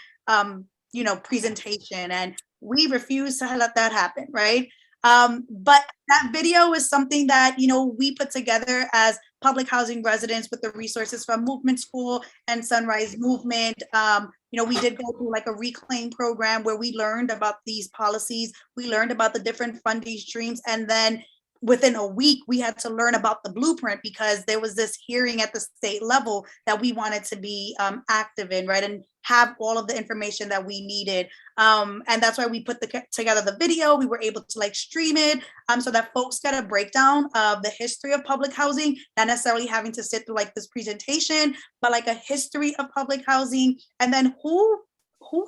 presentation. And we refuse to let that happen, right? But that video is something that, we put together as public housing residents with the resources from Movement School and Sunrise Movement. We did go through like a reclaim program where we learned about these policies. We learned about the different funding streams. And then within a week, we had to learn about the blueprint because there was this hearing at the state level that we wanted to be active in, right? And have all of the information that we needed. And that's why we put together the video. We were able to like stream it so that folks get a breakdown of the history of public housing, not necessarily having to sit through like this presentation, but like a history of public housing. And then who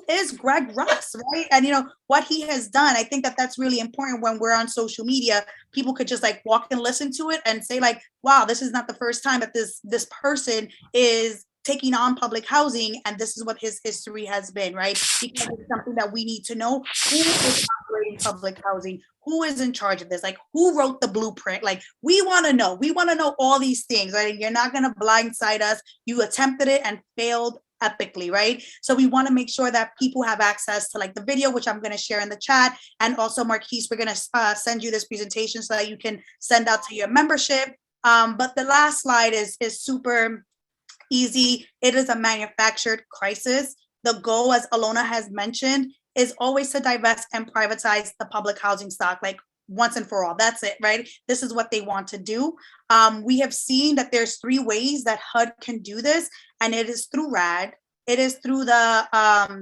is Greg Russ, right? And what he has done. I think that that's really important when we're on social media. People could just like walk and listen to it and say like, wow, this is not the first time that this person is taking on public housing, and this is what his history has been, right? Because it's something that we need to know. Who is operating public housing? Who is in charge of this? Like, who wrote the blueprint? Like, we want to know. We want to know all these things, right? You're not going to blindside us. You attempted it and failed epically, right? So we want to make sure that people have access to like the video, which I'm going to share in the chat. And also, Marquise, we're going to send you this presentation so that you can send out to your membership. But the last slide is super easy. It is a manufactured crisis. The goal, as Ilona has mentioned, is always to divest and privatize the public housing stock, like once and for all. That's it, right? This is what they want to do. We have seen that there's 3 ways that HUD can do this, and it is through RAD, it is through the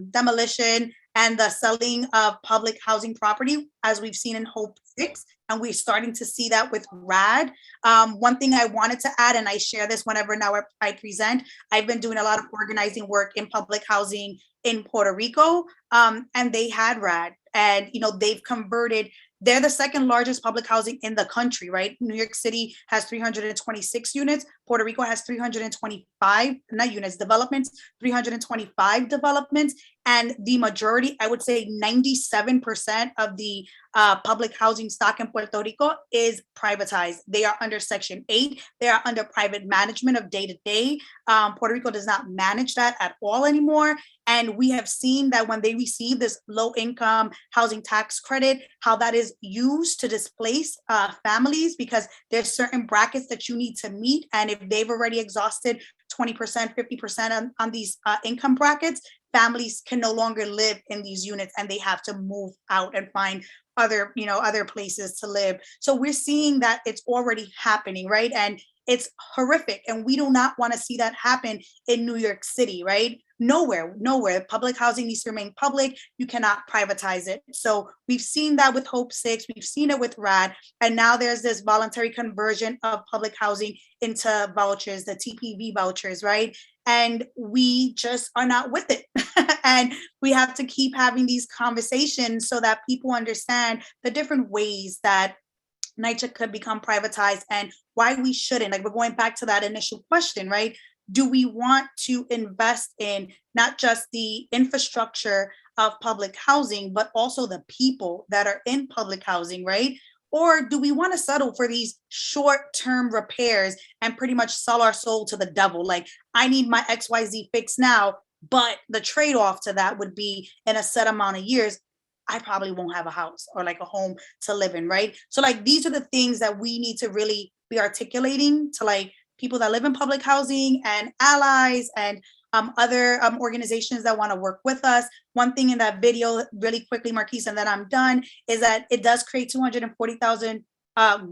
demolition and the selling of public housing property, as we've seen in Hope 6, and we're starting to see that with RAD. One thing I wanted to add, and I share this whenever now I present, I've been doing a lot of organizing work in public housing in Puerto Rico, and they had RAD, and they've converted. They're the second largest public housing in the country, right? New York City has 326 units. Puerto Rico has 325, not units, developments, 325 developments. And the majority, I would say 97% of the public housing stock in Puerto Rico is privatized. They are under Section 8. They are under private management of day to day. Puerto Rico does not manage that at all anymore. And we have seen that when they receive this low income housing tax credit, how that is used to displace families, because there's certain brackets that you need to meet. And if they've already exhausted 20%, 50% on these income brackets, families can no longer live in these units and they have to move out and find other places to live. So we're seeing that it's already happening, right? And it's horrific. And we do not want to see that happen in New York City, right? Nowhere. Public housing needs to remain public. You cannot privatize it. So we've seen that with Hope 6. We've seen it with RAD. And now there's this voluntary conversion of public housing into vouchers, the TPV vouchers, right? And we just are not with it. And we have to keep having these conversations so that people understand the different ways that NYCHA could become privatized and why we shouldn't. Like, we're going back to that initial question, right? Do we want to invest in not just the infrastructure of public housing, but also the people that are in public housing, right? Or do we want to settle for these short-term repairs and pretty much sell our soul to the devil? Like, I need my XYZ fixed now, but the trade-off to that would be in a set amount of years, I probably won't have a house or like a home to live in, right? So like, these are the things that we need to really be articulating to like people that live in public housing and allies and other organizations that want to work with us. One thing in that video, really quickly, Marquise, and then I'm done, is that it does create 240,000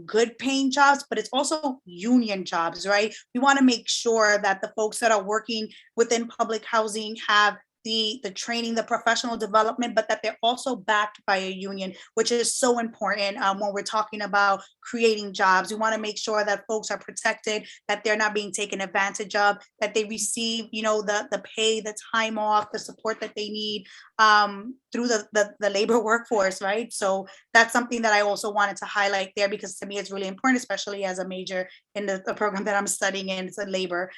good paying jobs, but it's also union jobs, right? We want to make sure that the folks that are working within public housing have the training, the professional development, but that they're also backed by a union, which is so important when we're talking about creating jobs. We want to make sure that folks are protected, that they're not being taken advantage of, that they receive, the pay, the time off, the support that they need through the labor workforce, right? So that's something that I also wanted to highlight there, because to me it's really important, especially as a major in the program that I'm studying in, it's labor.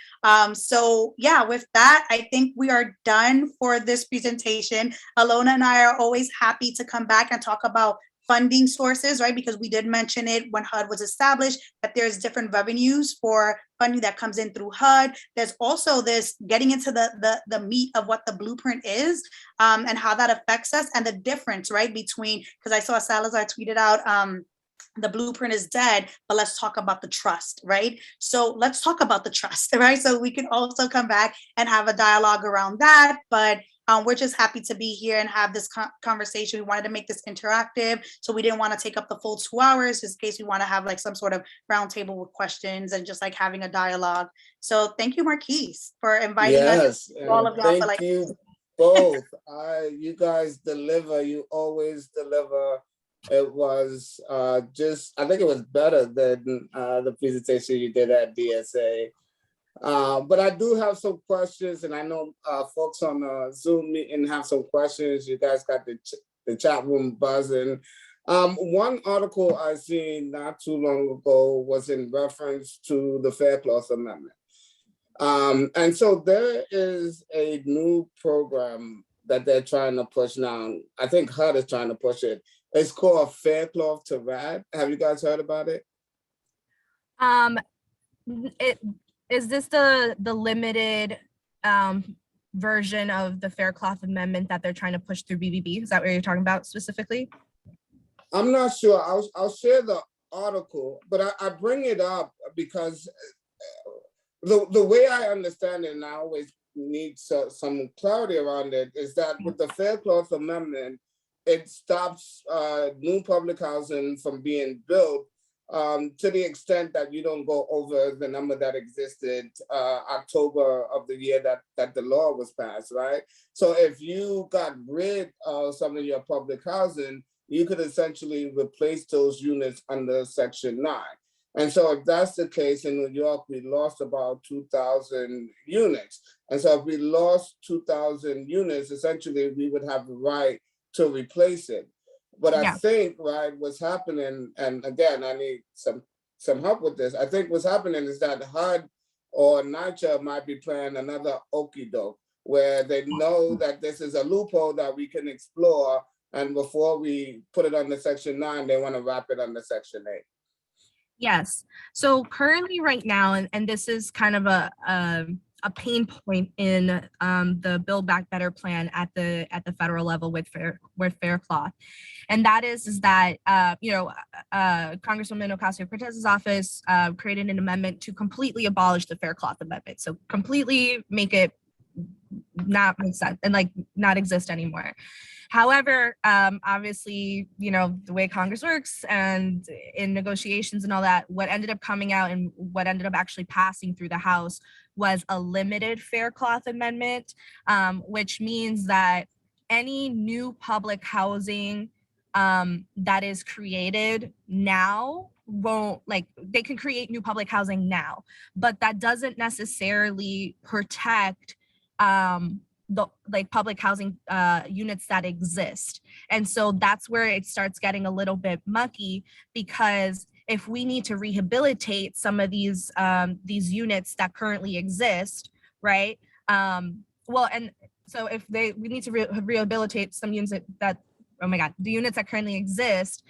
So yeah, with that, I think we are done for this presentation. Ilona and I are always happy to come back and talk about funding sources, right? Because we did mention it when HUD was established, that there's different revenues for funding that comes in through HUD. There's also this getting into the meat of what the blueprint is and how that affects us, and the difference, right, between, because I saw Salazar tweeted out, the blueprint is dead, but let's talk about the trust, right? So let's talk about the trust, right? So we can also come back and have a dialogue around that, but we're just happy to be here and have this conversation. We wanted to make this interactive, so we didn't want to take up the full 2 hours, just in case we want to have like some sort of roundtable with questions and just like having a dialogue. So thank you, Marquise, for inviting us. All of y'all. Thank you both. You guys deliver. You always deliver. It was I think it was better than the presentation you did at DSA. But I do have some questions, and I know folks on the Zoom meeting have some questions. You guys got the chat room buzzing. One article I seen not too long ago was in reference to the Faircloth Amendment. And so there is a new program that they're trying to push now. I think HUD is trying to push it. It's called Faircloth to RAD. Have you guys heard about it? Is this the limited version of the Faircloth Amendment that they're trying to push through BBB? Is that what you're talking about specifically? I'm not sure. I'll share the article, but I bring it up because the way I understand it, and I always need some clarity around it is that with the Fair Cloth Amendment, it stops new public housing from being built to the extent that you don't go over the number that existed October of the year that the law was passed, right? So if you got rid of some of your public housing, you could essentially replace those units under Section 9. And so if that's the case in New York, we lost about 2,000 units. And so if we lost 2,000 units, essentially we would have the right to replace it. But I think, right, what's happening, and again, I need some help with this. I think what's happening is that HUD or NYCHA might be playing another okie doke, where they know that this is a loophole that we can explore, and before we put it under Section 9, they want to wrap it under Section 8. Yes. So currently right now, and this is kind of a pain point in the Build Back Better plan at the federal level with Fair Cloth. And that is that, Congresswoman Ocasio-Cortez's office created an amendment to completely abolish the Fair Cloth Amendment. So completely make it not make sense and like not exist anymore. However, obviously, the way Congress works and in negotiations and all that, what ended up coming out and what ended up actually passing through the House was a limited Fair Cloth Amendment, which means that any new public housing that is created now they can create new public housing now, but that doesn't necessarily protect the public housing units that exist. And so that's where it starts getting a little bit mucky, because if we need to rehabilitate some of these units that currently exist, right? And so if we need to rehabilitate some units the units that currently exist,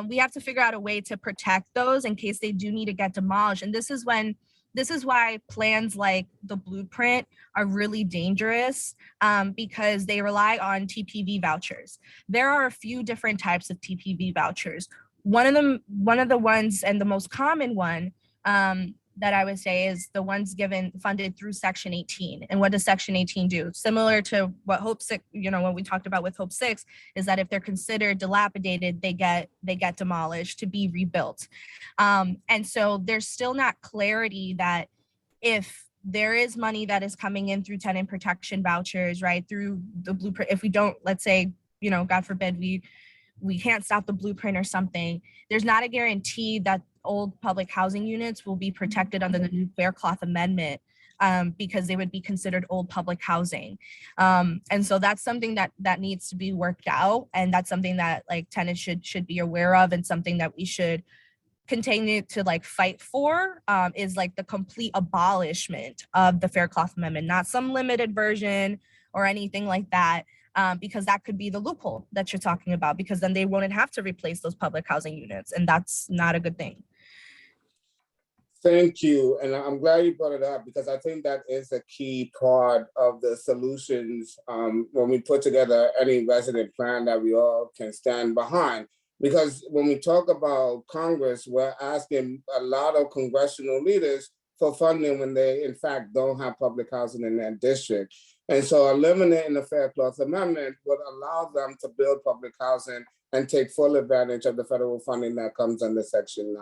we have to figure out a way to protect those in case they do need to get demolished. And this is why plans like the blueprint are really dangerous, because they rely on TPV vouchers. There are a few different types of TPV vouchers. One of the ones, and the most common one that I would say, is the ones funded through Section 18. And what does Section 18 do? Similar to what Hope 6, what we talked about with Hope 6, is that if they're considered dilapidated, they get demolished to be rebuilt. And so there's still not clarity that if there is money that is coming in through tenant protection vouchers, right, through the blueprint, if we don't, let's say, God forbid, we can't stop the blueprint or something, there's not a guarantee that old public housing units will be protected under the new Fair Cloth Amendment, because they would be considered old public housing. And so that's something that needs to be worked out. And that's something that tenants should be aware of, and something that we should continue to fight for, is the complete abolishment of the Fair Cloth Amendment, not some limited version or anything like that. Because that could be the loophole that you're talking about, because then they wouldn't have to replace those public housing units, and that's not a good thing. Thank you, and I'm glad you brought it up, because I think that is a key part of the solutions when we put together any resident plan that we all can stand behind. Because when we talk about Congress, we're asking a lot of congressional leaders for funding when they, in fact, don't have public housing in their district. And so eliminating the Fair Cloth Amendment would allow them to build public housing and take full advantage of the federal funding that comes under Section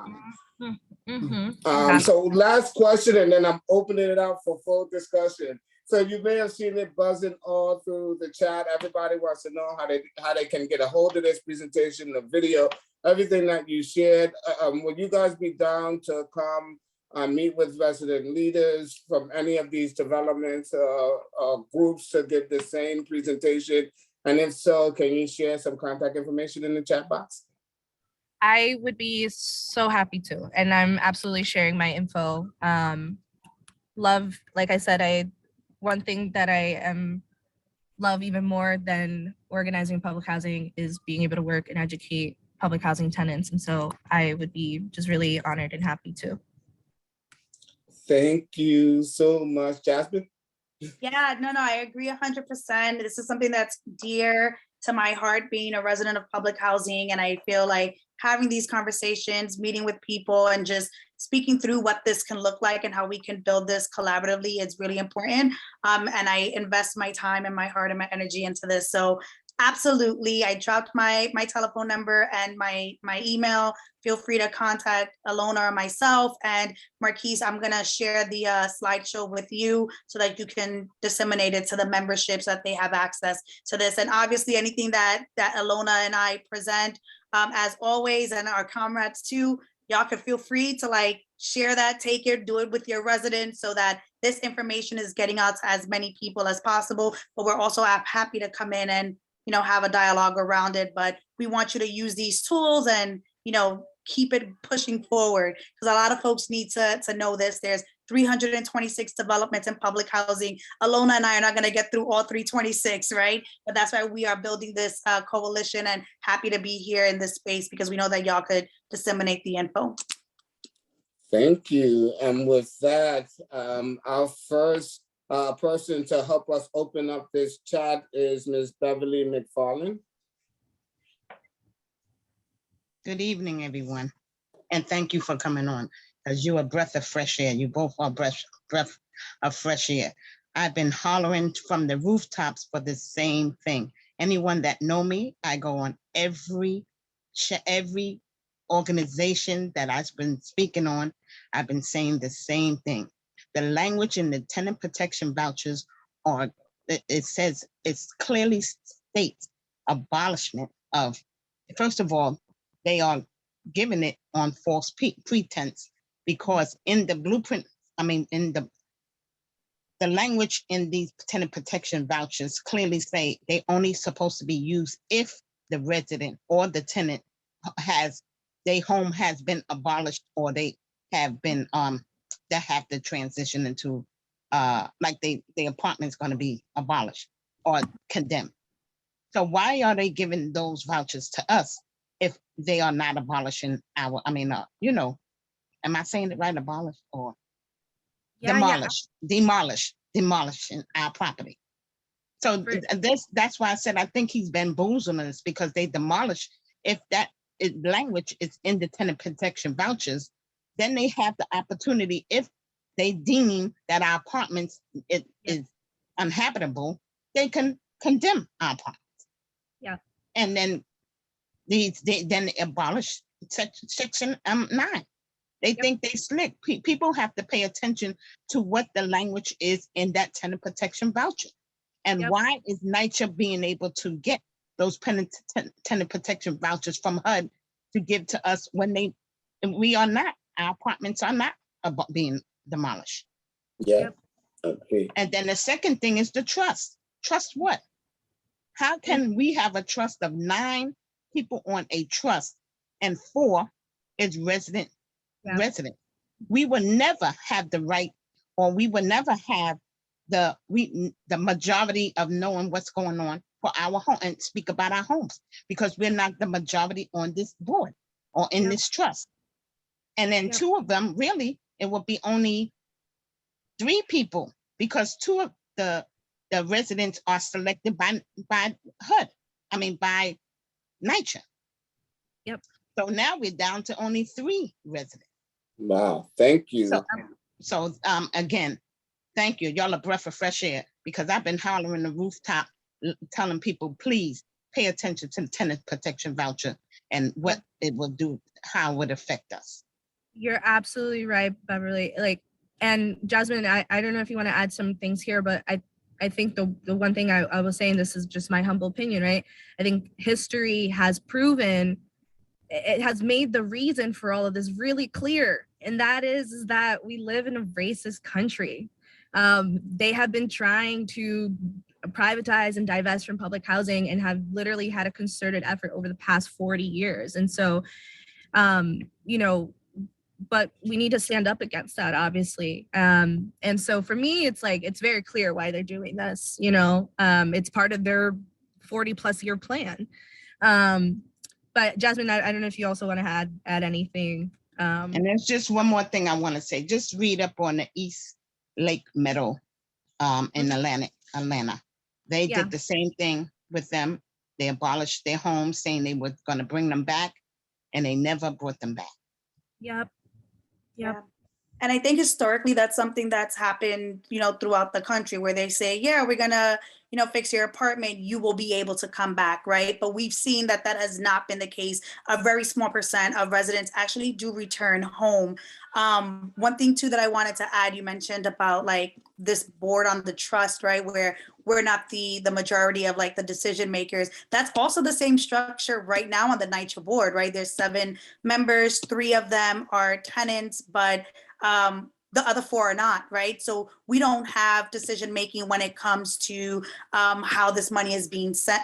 9. Mm-hmm. So last question, and then I'm opening it up for full discussion. So you may have seen it buzzing all through the chat. Everybody wants to know how they can get a hold of this presentation, the video, everything that you shared. Would you guys be down to come meet with resident leaders from any of these developments groups to give the same presentation? And if so, can you share some contact information in the chat box? I would be so happy to, and I'm absolutely sharing my info. Like I said, one thing that I love even more than organizing public housing is being able to work and educate public housing tenants. And so I would be just really honored and happy to. Thank you so much, Jasmin. Yeah, no, I agree 100%. This is something that's dear to my heart, being a resident of public housing. And I feel like having these conversations, meeting with people, and just speaking through what this can look like and how we can build this collaboratively is really important. And I invest my time and my heart and my energy into this. So absolutely, I dropped my telephone number and my email. Feel free to contact Ilona or myself. And Marquise, I'm gonna share the slideshow with you so that you can disseminate it to the memberships so that they have access to this. And obviously anything that Ilona and I present, as always, and our comrades too, y'all can feel free to like share that, take it, do it with your residents so that this information is getting out to as many people as possible. But we're also happy to come in and, you know, have a dialogue around it. But we want you to use these tools and, you know, keep it pushing forward, because a lot of folks need to know this. There's 326 developments in public housing. Ilona and I are not going to get through all 326, right? But that's why we are building this coalition, and happy to be here in this space because we know that y'all could disseminate the info. Thank you. And with that, our first person to help us open up this chat is Ms. Beverly McFarland. Good evening, everyone. And thank you for coming on, because you're a breath of fresh air. You both are breath of fresh air. I've been hollering from the rooftops for the same thing. Anyone that know me, I go on every organization that I've been speaking on. I've been saying the same thing. The language in the tenant protection vouchers are, it clearly states abolishment of, first of all, they are giving it on false pretense, because in the blueprint, in the language in these tenant protection vouchers clearly say they only supposed to be used if the resident or the tenant their home has been abolished, or they have been that have to transition into like the apartment's going to be abolished or condemned. So why are they giving those vouchers to us if they are not abolishing our, you know, am I saying it right? Abolish or demolishing our property. So that's why I said I think he's bamboozling us, because they demolish. If that language is in the tenant protection vouchers, then they have the opportunity, if they deem that our apartments is unhabitable, they can condemn our apartments. Yeah. And then they abolish section 9. They think they slick. People have to pay attention to what the language is in that tenant protection voucher. And why is NYCHA being able to get those tenant protection vouchers from HUD to give to us when we are not, our apartments are not being demolished. Yeah. Okay. And then the second thing is the trust. Trust what? How can we have a trust of 9 people on a trust and 4 is resident? We will never have the right, or we will never have the majority of knowing what's going on for our home and speak about our homes, because we're not the majority on this board or in this trust. And then 2 of them, really, it will be only 3 people, because 2 of the residents are selected by HUD, by NYCHA. Yep. So now we're down to only 3 residents. Wow, thank you. So again, thank you. Y'all a breath of fresh air, because I've been hollering the rooftop, telling people, please pay attention to the tenant protection voucher and what it will do, how it would affect us. You're absolutely right, Beverly. And Jasmine, I don't know if you want to add some things here, but I think the one thing I was saying, this is just my humble opinion, right? I think history has proven, it has made the reason for all of this really clear. And that is that we live in a racist country. They have been trying to privatize and divest from public housing and have literally had a concerted effort over the past 40 years. And so, but we need to stand up against that, obviously. And so for me, it's very clear why they're doing this. It's part of their 40+ year plan. But Jasmine, I don't know if you also want to add anything. And there's just one more thing I want to say. Just read up on the East Lake Meadow in Atlanta. They did the same thing with them. They abolished their homes, saying they were going to bring them back, and they never brought them back. Yep. Yep. And I think historically that's something that's happened, throughout the country where they say, yeah, we're gonna, fix your apartment, you will be able to come back, right? But we've seen that that has not been the case. A very small percent of residents actually do return home. One thing too that I wanted to add, you mentioned about like this board on the trust, right? Where we're not the majority of like the decision makers. That's also the same structure right now on the NYCHA board, right? There's 7 members, 3 of them are tenants, but the other 4 are not, right? So we don't have decision making when it comes to how this money is being spent,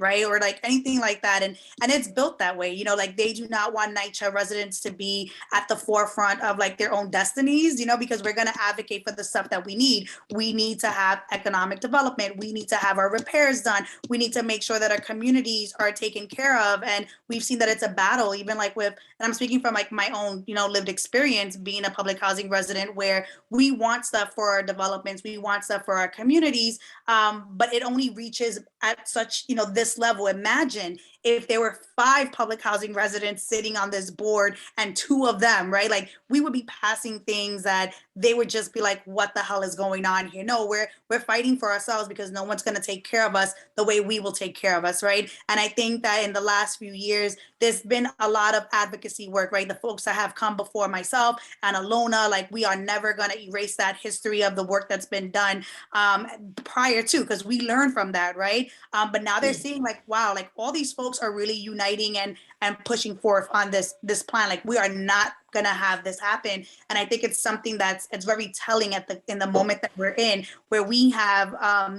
right? Or like anything like that. And it's built that way, like they do not want NYCHA residents to be at the forefront of like their own destinies, because we're going to advocate for the stuff that we need. We need to have economic development. We need to have our repairs done. We need to make sure that our communities are taken care of. And we've seen that it's a battle, even like with, and I'm speaking from like my own, lived experience being a public housing resident, where we want stuff for our developments, we want stuff for our communities, but it only reaches at such, this level. Imagine if there were 5 public housing residents sitting on this board and 2 of them, right? Like we would be passing things that they would just be like, what the hell is going on here? No, we're fighting for ourselves because no one's going to take care of us the way we will take care of us, right? And I think that in the last few years, there's been a lot of advocacy work, right? The folks that have come before myself and Ilona, like we are never going to erase that history of the work that's been done prior to, because we learned from that, right? But now they're seeing like, wow, like all these folks are really uniting and pushing forth on this plan. Like we are not gonna have this happen. And I think it's something it's very telling in the moment that we're in, where we have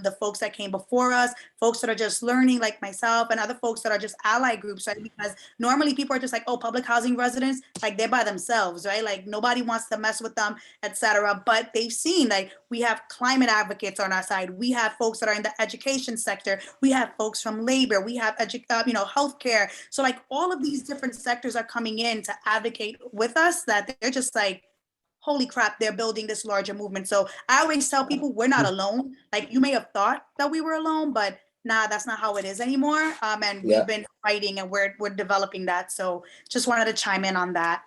the folks that came before us, folks that are just learning like myself, and other folks that are just ally groups, right? Because normally people are just like, oh, public housing residents, like they're by themselves, right? Like nobody wants to mess with them, etc. But they've seen like we have climate advocates on our side. We have folks that are in the education sector. We have folks from labor. We have healthcare. So like all of these different sectors are coming in to advocate with us, that they're just like, holy crap, they're building this larger movement. So I always tell people we're not alone. Like you may have thought that we were alone, but nah, that's not how it is anymore. And we've been fighting and we're developing that. So just wanted to chime in on that.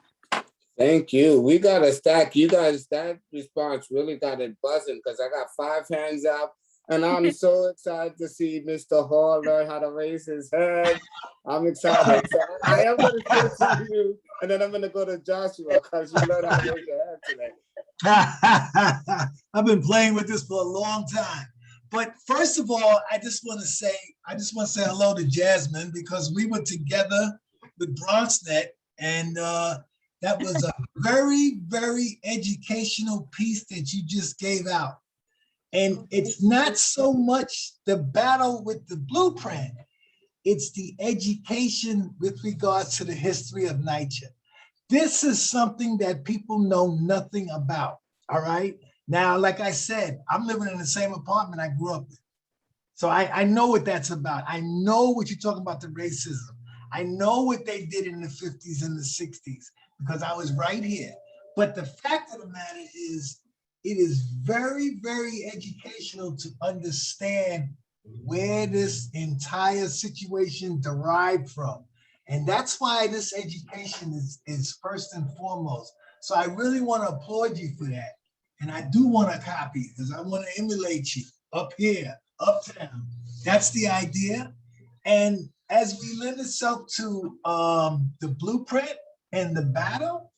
Thank you. We got a stack. You guys, that response really got it buzzing because I got 5 hands up. And I'm so excited to see Mr. Hall learn how to raise his hand. I'm excited. So I am going to say to you, and then I'm going to go to Joshua because you learned how to raise your hand today. I've been playing with this for a long time. But first of all, I just want to say hello to Jasmine, because we were together with BronxNet, and that was a very, very educational piece that you just gave out. And it's not so much the battle with the blueprint, it's the education with regards to the history of NYCHA. This is something that people know nothing about, all right? Now, like I said, I'm living in the same apartment I grew up in. So I know what that's about. I know what you're talking about, the racism. I know what they did in the 50s and the 60s, because I was right here. But the fact of the matter is, it is very, very educational to understand where this entire situation derived from. And that's why this education is first and foremost. So I really want to applaud you for that. And I do want a copy, because I want to emulate you up here, uptown. That's the idea. And as we lend itself to the blueprint and the battle,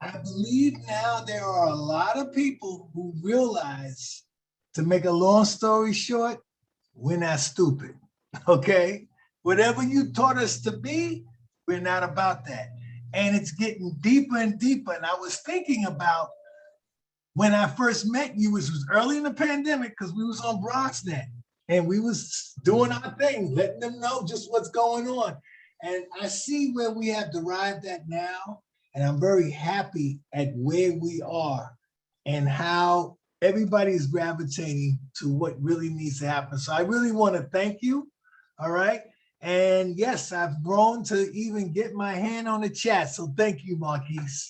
I believe now there are a lot of people who realize, to make a long story short, we're not stupid, okay? Whatever you taught us to be, we're not about that. And it's getting deeper and deeper. And I was thinking about when I first met you, which was early in the pandemic, because we was on BronxNet and we was doing our thing, letting them know just what's going on. And I see where we have derived at now. And I'm very happy at where we are and how everybody is gravitating to what really needs to happen. So I really want to thank you, all right? And yes, I've grown to even get my hand on the chat. So thank you, Marquise.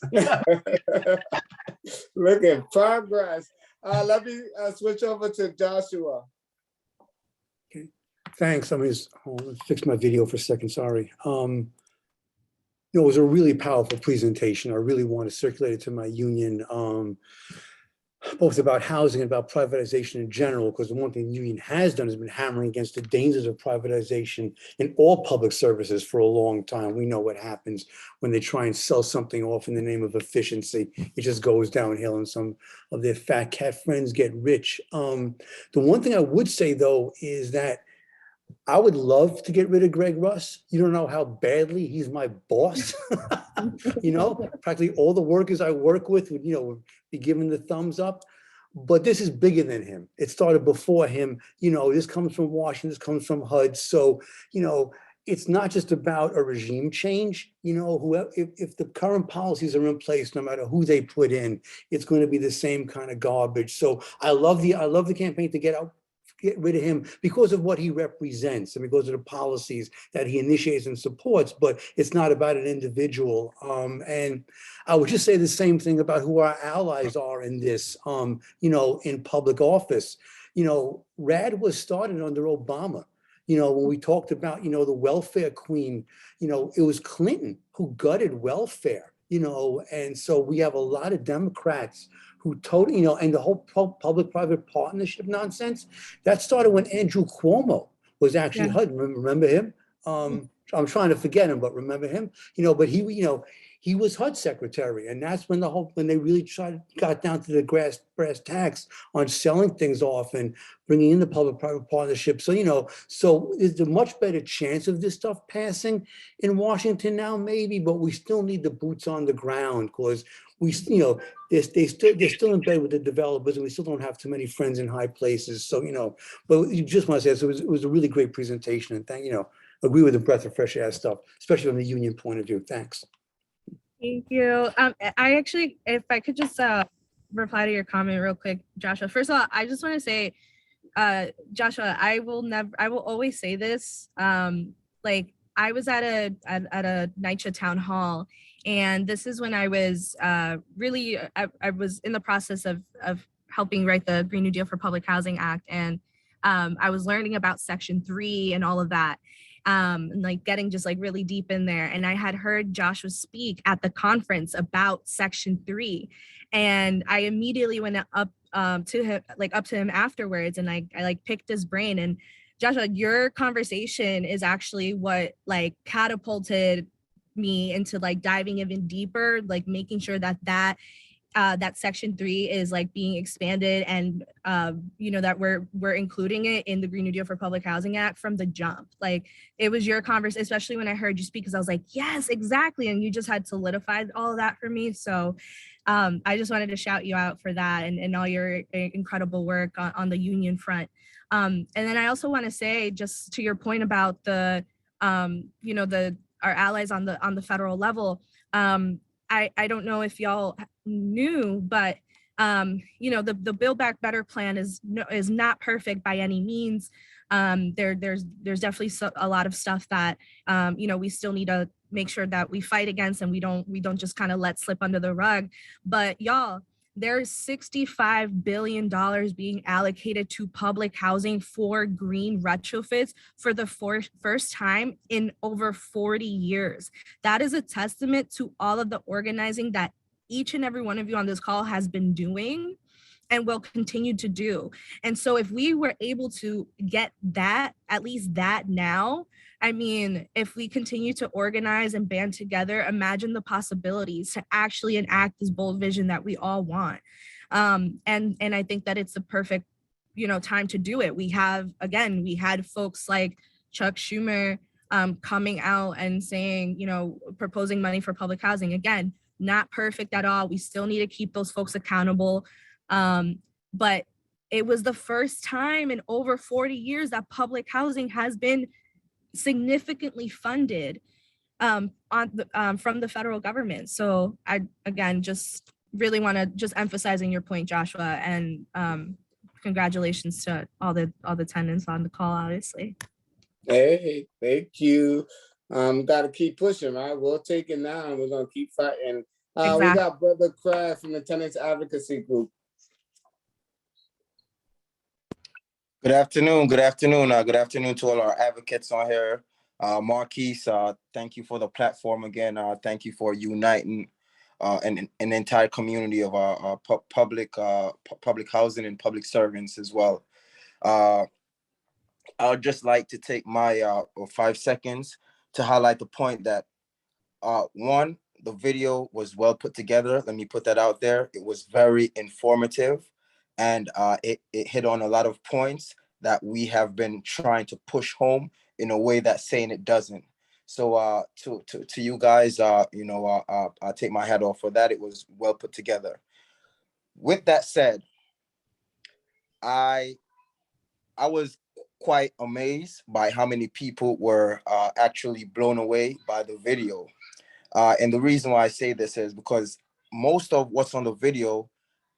Look at progress. Let me switch over to Joshua. Okay, thanks. Let me just fix my video for a second, sorry. it was a really powerful presentation. I really want to circulate it to my union, both about housing and about privatization in general, because the one thing the union has done has been hammering against the dangers of privatization in all public services for a long time. We know what happens when they try and sell something off in the name of efficiency. It just goes downhill and some of their fat cat friends get rich. The one thing I would say, though, is that I would love to get rid of Greg Russ. You don't know how badly he's my boss. Practically all the workers I work with would, would be giving the thumbs up. But this is bigger than him. It started before him. This comes from Washington, this comes from HUD. So, it's not just about a regime change. Whoever, if the current policies are in place, no matter who they put in, it's going to be the same kind of garbage. So I love the campaign to get rid of him because of what he represents and because of the policies that he initiates and supports, but it's not about an individual. And I would just say the same thing about who our allies are in this, in public office. RAD was started under Obama. When we talked about, the welfare queen, it was Clinton who gutted welfare, and so we have a lot of Democrats who totally, and the whole public-private partnership nonsense, that started when Andrew Cuomo was actually HUD. Remember him? I'm trying to forget him, but remember him? But he was HUD secretary, and that's when when they really got down to the brass tacks on selling things off and bringing in the public-private partnership. So, so is a much better chance of this stuff passing in Washington now, maybe, but we still need the boots on the ground because we, they're still in bed with the developers, and we still don't have too many friends in high places. So, but you just want to say, so it was a really great presentation, and agree with the breath of fresh air stuff, especially from the union point of view. Thanks. Thank you. I actually, if I could just reply to your comment real quick, Joshua. First of all, I just want to say, Joshua, I will always say this. Like I was at a NYCHA town hall, and this is when I was I was in the process of helping write the Green New Deal for Public Housing Act, and I was learning about Section 3 and all of that. And like getting just like really deep in there. And I had heard Joshua speak at the conference about Section 3. And I immediately went up to him afterwards, and I like picked his brain. And Joshua, your conversation is actually what like catapulted me into like diving even deeper, like making sure that Section 3 is like being expanded, and that we're including it in the Green New Deal for Public Housing Act from the jump. Like it was your conversation, especially when I heard you speak, because I was like, yes, exactly. And you just had solidified all of that for me. So I just wanted to shout you out for that and all your incredible work on the union front. And then I also want to say, just to your point about the our allies on the federal level, I don't know if y'all knew, but the Build Back Better plan is not perfect by any means. There's definitely a lot of stuff that we still need to make sure that we fight against, and we don't just kind of let slip under the rug. But y'all, there's $65 billion being allocated to public housing for green retrofits for the first time in over 40 years. That is a testament to all of the organizing that each and every one of you on this call has been doing and will continue to do. And so if we were able to get that, at least that now, I mean, if we continue to organize and band together, imagine the possibilities to actually enact this bold vision that we all want. And I think that it's the perfect, time to do it. We had folks like Chuck Schumer coming out and saying, proposing money for public housing. Again, not perfect at all. We still need to keep those folks accountable. But it was the first time in over 40 years that public housing has been significantly funded from the federal government. So I, again, just really want to just emphasizing your point, Joshua, and congratulations to all the tenants on the call, obviously. Hey, thank you. Got to keep pushing, right? We'll take it now, and we're going to keep fighting. Exactly. We got Brother Kraft from the Tenants Advocacy Group. Good afternoon. Good afternoon. Good afternoon to all our advocates on here. Marquise, thank you for the platform again. Thank you for uniting an entire community of our public housing and public servants as well. I would just like to take my 5 seconds to highlight the point that one, the video was well put together. Let me put that out there. It was very informative, and it hit on a lot of points that we have been trying to push home in a way that saying it doesn't. So to you guys, I take my hat off for that. It was well put together. With that said, I was quite amazed by how many people were actually blown away by the video. And the reason why I say this is because most of what's on the video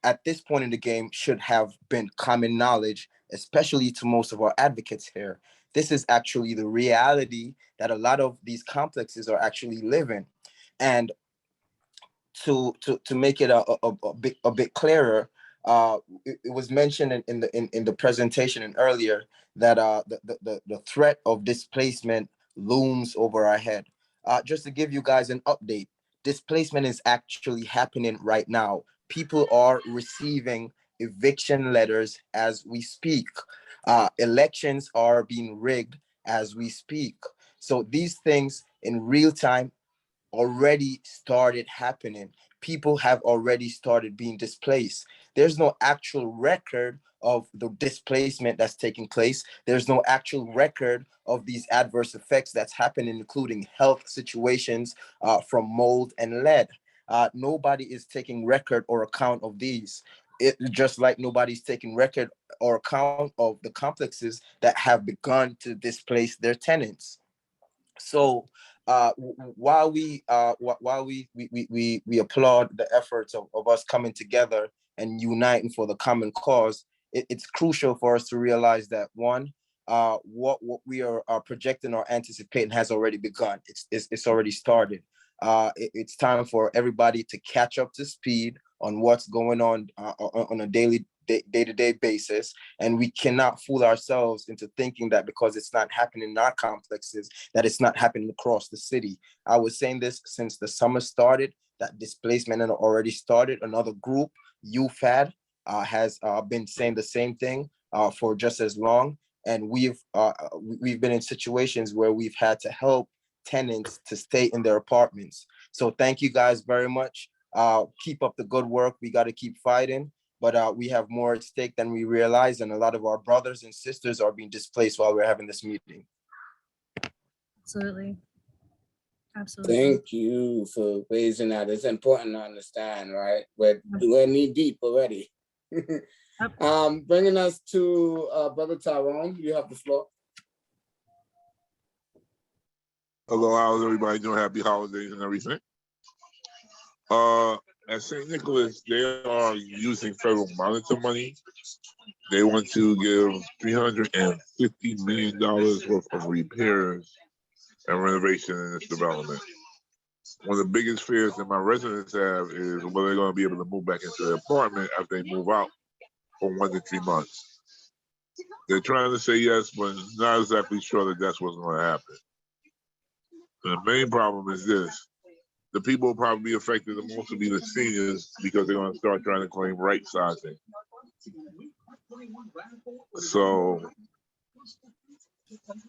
at this point in the game should have been common knowledge, especially to most of our advocates here. This is actually the reality that a lot of these complexes are actually living. And to make it a bit clearer, it was mentioned in the presentation and earlier that the threat of displacement looms over our head. Just to give you guys an update, displacement is actually happening right now. People are receiving eviction letters as we speak. Elections are being rigged as we speak. So these things in real time already started happening. People have already started being displaced. There's no actual record of the displacement that's taking place. There's no actual record of these adverse effects that's happening, including health situations from mold and lead. Nobody is taking record or account of these. It just like nobody's taking record or account of the complexes that have begun to displace their tenants. So while we applaud the efforts of us coming together and uniting for the common cause, it's crucial for us to realize that one, what we are projecting or anticipating has already begun. It's already started. It's time for everybody to catch up to speed on what's going on a daily day-to-day basis, and we cannot fool ourselves into thinking that because it's not happening in our complexes that it's not happening across the city. I was saying this since the summer started, that displacement had already started. Another group, UFAD, has been saying the same thing for just as long, and we've been in situations where we've had to help tenants to stay in their apartments. So thank you guys very much. Keep up the good work. We got to keep fighting, but we have more at stake than we realize, and a lot of our brothers and sisters are being displaced while we're having this meeting. Absolutely. Absolutely. Thank you for raising that. It's important to understand, right? We're knee deep already. Bringing us to Brother Tyrone, you have the floor. Hello, how's everybody doing? Happy holidays and everything. At St. Nicholas, they are using federal monitor money. They want to give $350 million worth of repairs and renovation in this development. One of the biggest fears that my residents have is whether they're going to be able to move back into their apartment after they move out for 1 to 3 months. They're trying to say yes, but not exactly sure that that's what's going to happen. The main problem is this. The people will probably be affected the most will be the seniors because they're going to start trying to claim right sizing. So,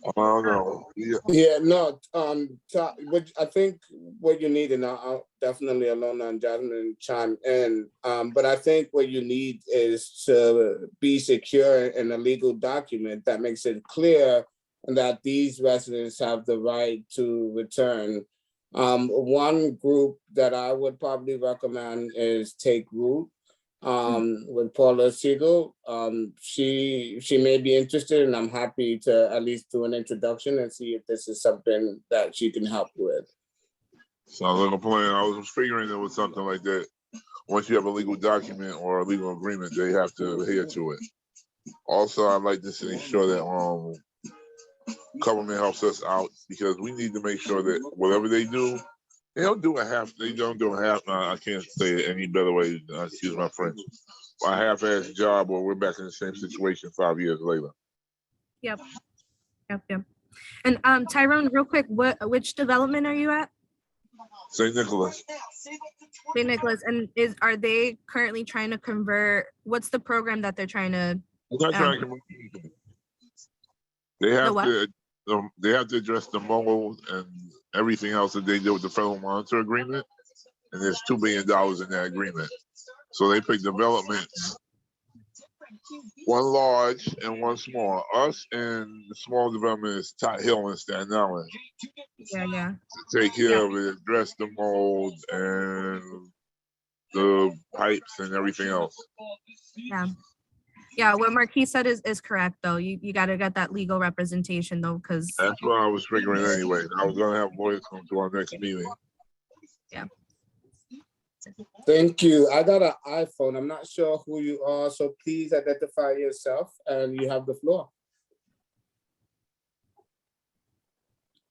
I don't know. Yeah, no, I think what you need, and I'll definitely Ilona and Jasmin chime in, but I think what you need is to be secure in a legal document that makes it clear that these residents have the right to return. One group that I would probably recommend is Take Root with Paula Siegel. She may be interested, and I'm happy to at least do an introduction and see if this is something that she can help with. Sounds like a plan. I was figuring it was something like that. Once you have a legal document or a legal agreement, they have to adhere to it. Also, I'd like to make sure that government helps us out because we need to make sure that whatever they do, they don't do a half. They don't do a half. I can't say it any better way. Excuse my French. A half-ass job, or we're back in the same situation 5 years later. Yep. And Tyrone, real quick, which development are you at? St. Nicholas. St. Nicholas, and are they currently trying to convert? What's the program that they're trying to? I'm not trying to convert anything. They have to address the mold and everything else that they did with the federal monitor agreement, and there's $2 billion in that agreement. So they pick development, one large and one small. Us and the small development is Tot Hill and Staten Island. Yeah. To take care of it, address the mold and the pipes and everything else. Yeah, what Marquis said is correct though. You gotta get that legal representation though, because that's what I was figuring anyway. I was gonna have lawyers come to our next meeting. Yeah. Thank you. I got an iPhone. I'm not sure who you are, so please identify yourself and you have the floor.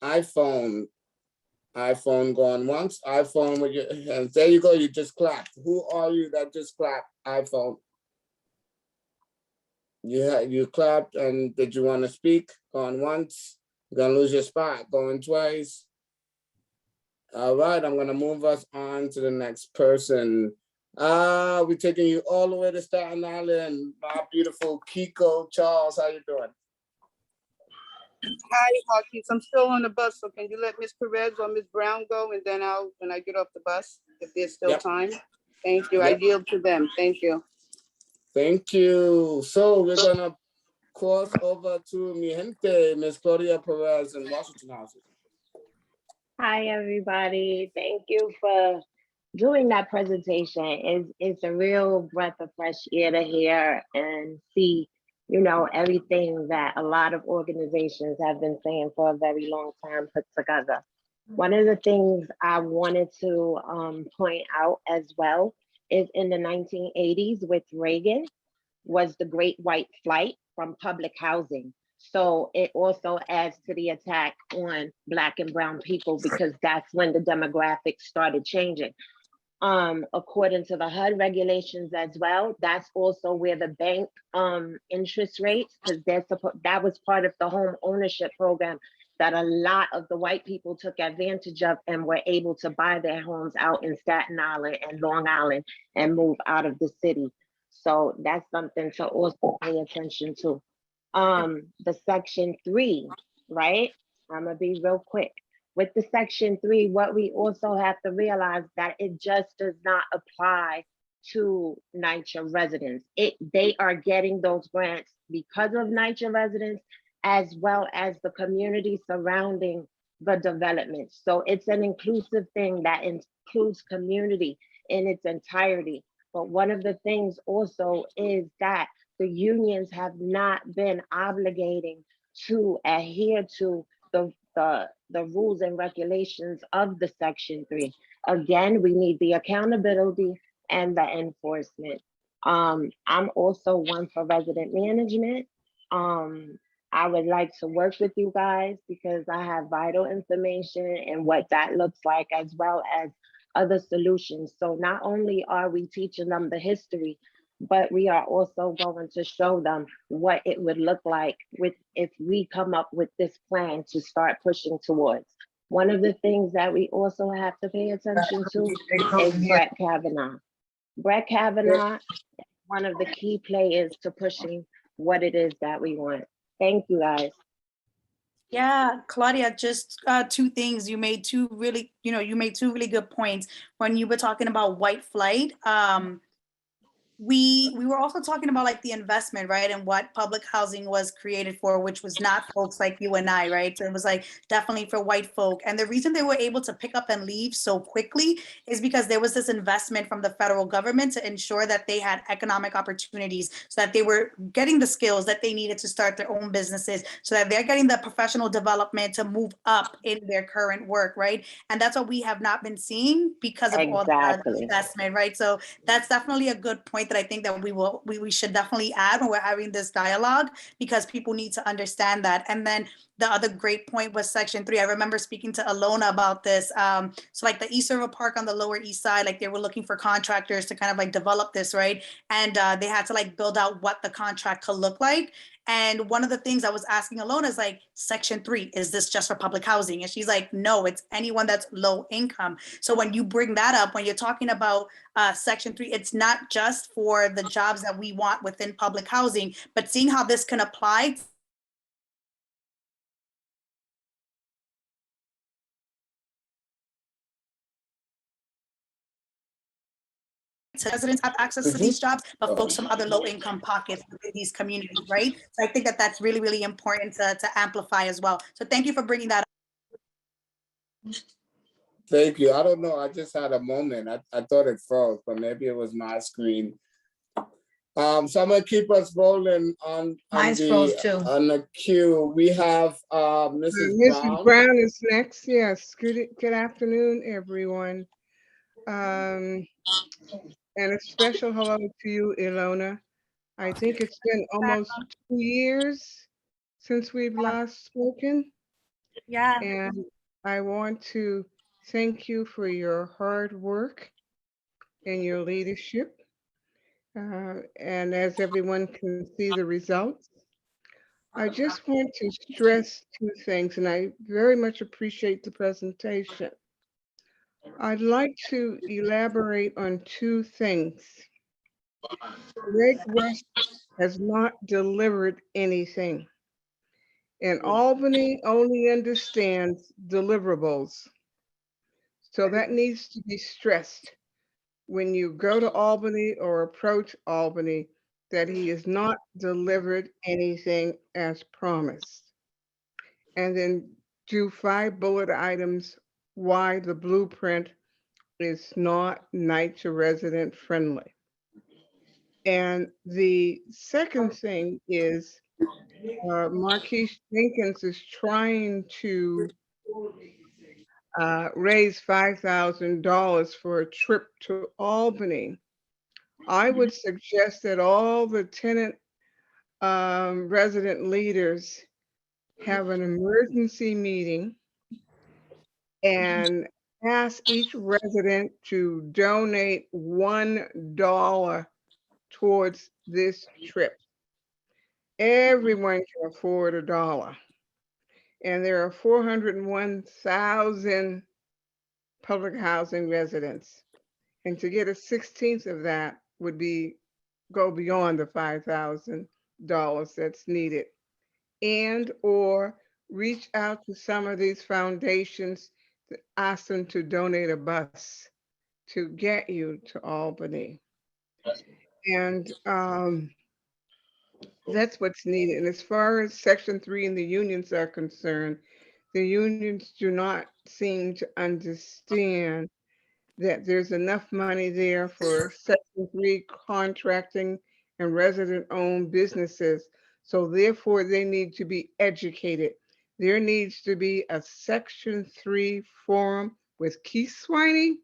iPhone going once. iPhone with your hands. There you go. You just clapped. Who are you that just clapped? iPhone. You clapped, and did you want to speak? Going once. You're gonna lose your spot. Going twice. All right, I'm gonna move us on to the next person. We're taking you all the way to Staten Island. My beautiful Kiko Charles, how you doing? Hi, Marquis. I'm still on the bus, so can you let Ms. Perez or Ms. Brown go, and then when I get off the bus, if there's still time. Thank you. I yield to them. Thank you. Thank you. So we're gonna cross over to mi gente, Ms. Claudia Perez in Washington House. Hi, everybody. Thank you for doing that presentation. It's a real breath of fresh air to hear and see, everything that a lot of organizations have been saying for a very long time put together. One of the things I wanted to point out as well is in the 1980s with Reagan was the Great White Flight from public housing. So it also adds to the attack on Black and brown people because that's when the demographics started changing. According to the HUD regulations as well, that's also where the bank interest rates, because that was part of the home ownership program that a lot of the white people took advantage of and were able to buy their homes out in Staten Island and Long Island and move out of the city. So that's something to also pay attention to. The Section 3, right? I'm gonna be real quick. With the Section 3, what we also have to realize that it just does not apply to NYCHA residents. They are getting those grants because of NYCHA residents, as well as the community surrounding the development. So it's an inclusive thing that includes community in its entirety. But one of the things also is that the unions have not been obligating to adhere to the rules and regulations of the Section 3. Again, we need the accountability and the enforcement. I'm also one for resident management. I would like to work with you guys because I have vital information and what that looks like, as well as other solutions. So not only are we teaching them the history, but we are also going to show them what it would look like if we come up with this plan to start pushing towards. One of the things that we also have to pay attention to is Brett Kavanaugh. Brett Kavanaugh is one of the key players to pushing what it is that we want. Thank you, guys. Yeah, Claudia, just two things. You made two really good points when you were talking about white flight. We were also talking about like the investment, right? And what public housing was created for, which was not folks like you and I, right? So it was like definitely for white folk. And the reason they were able to pick up and leave so quickly is because there was this investment from the federal government to ensure that they had economic opportunities, so that they were getting the skills that they needed to start their own businesses, so that they're getting the professional development to move up in their current work, right? And that's what we have not been seeing because of all the investment, right? So that's definitely a good point that I think that we should definitely add when we're having this dialogue, because people need to understand that. And then the other great point was Section 3. I remember speaking to Ilona about this. So like the East River Park on the Lower East Side, like they were looking for contractors to kind of like develop this, right? And they had to like build out what the contract could look like. And one of the things I was asking Ilona is like, Section 3, is this just for public housing? And she's like, no, it's anyone that's low income. So when you bring that up, when you're talking about Section 3, it's not just for the jobs that we want within public housing, but seeing how this can apply residents have access to these jobs, but folks from other low-income pockets within these communities, right? So I think that that's really, really important to amplify as well. So thank you for bringing that up. Thank you. I don't know. I just had a moment. I thought it froze, but maybe it was my screen. So I'm gonna keep us rolling on the queue. We have Mrs. Brown is next. Yes. Good afternoon, everyone. And a special hello to you, Ilona. I think it's been almost 2 years since we've last spoken. Yeah. And I want to thank you for your hard work and your leadership. And as everyone can see the results, I just want to stress 2 things, and I very much appreciate the presentation. I'd like to elaborate on 2 things. Greg West has not delivered anything. And Albany only understands deliverables. So that needs to be stressed when you go to Albany or approach Albany, that he has not delivered anything as promised. And then do 5 bullet items why the blueprint is not NYCHA resident friendly. And the second thing is Marquise Jenkins is trying to raise $5,000 for a trip to Albany. I would suggest that all the tenant resident leaders have an emergency meeting and ask each resident to donate $1 towards this trip. Everyone can afford $1. And there are 401,000 public housing residents. And to get a 16th of that would go beyond the $5,000 that's needed. And or reach out to some of these foundations to ask them to donate a bus to get you to Albany. And that's what's needed. And as far as Section 3 and the unions are concerned, the unions do not seem to understand that there's enough money there for Section 3 contracting and resident-owned businesses. So therefore, they need to be educated. There needs to be a Section 3 forum with Keith Swiney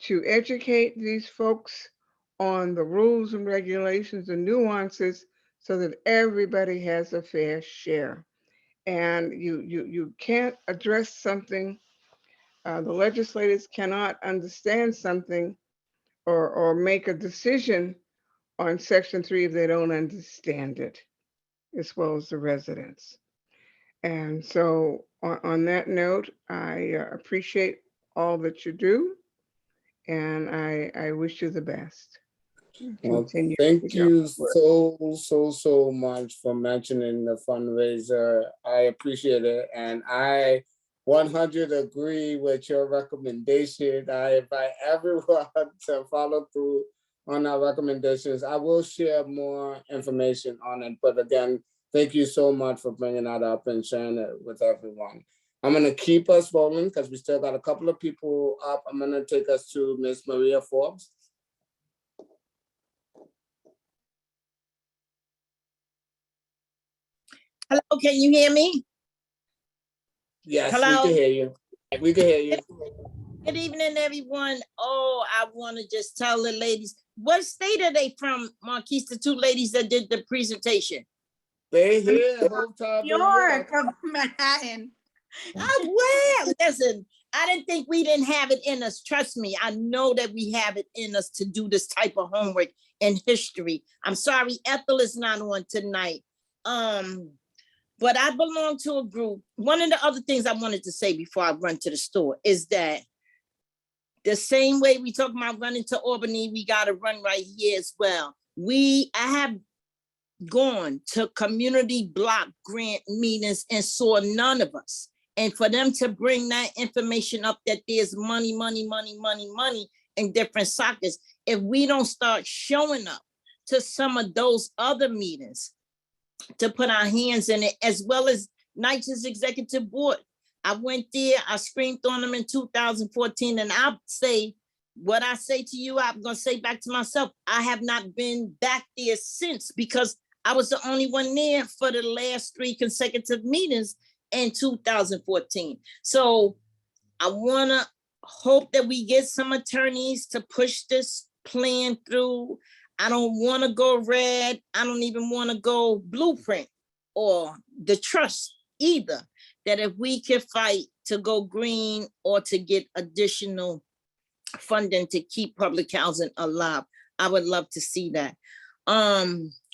to educate these folks on the rules and regulations and nuances so that everybody has a fair share. And you can't address something, the legislators cannot understand something or make a decision on Section 3 if they don't understand it, as well as the residents. And so on that note, I appreciate all that you do, and I wish you the best. Well, thank you so much for mentioning the fundraiser. I appreciate it. And I 100 agree with your recommendation. I invite everyone to follow through on our recommendations. I will share more information on it. But again, thank you so much for bringing that up and sharing it with everyone. I'm going to keep us rolling because we still got a couple of people up. I'm going to take us to Ms. Maria Forbes. Hello, can you hear me? Yes, hello? We can hear you. We can hear you. Good evening, everyone. Oh, I want to just tell the ladies, what state are they from, Marquise, the 2 ladies that did the presentation? They here, New York, Manhattan. Oh, well, listen, I didn't think we didn't have it in us. Trust me, I know that we have it in us to do this type of homework in history. I'm sorry, Ethel is not on tonight. But I belong to a group. One of the other things I wanted to say before I run to the store is that the same way we talk about running to Albany, we got to run right here as well. I have gone to community block grant meetings and saw none of us. And for them to bring that information up that there's money in different sockets, if we don't start showing up to some of those other meetings to put our hands in it, as well as NYCHA's executive board. I went there, I screamed on them in 2014, and I'll say, what I say to you, I'm gonna say back to myself, I have not been back there since, because I was the only one there for the last 3 consecutive meetings in 2014. So I wanna hope that we get some attorneys to push this plan through. I don't wanna go red. I don't even wanna go blueprint or the trust either. That if we can fight to go green or to get additional funding to keep public housing alive, I would love to see that.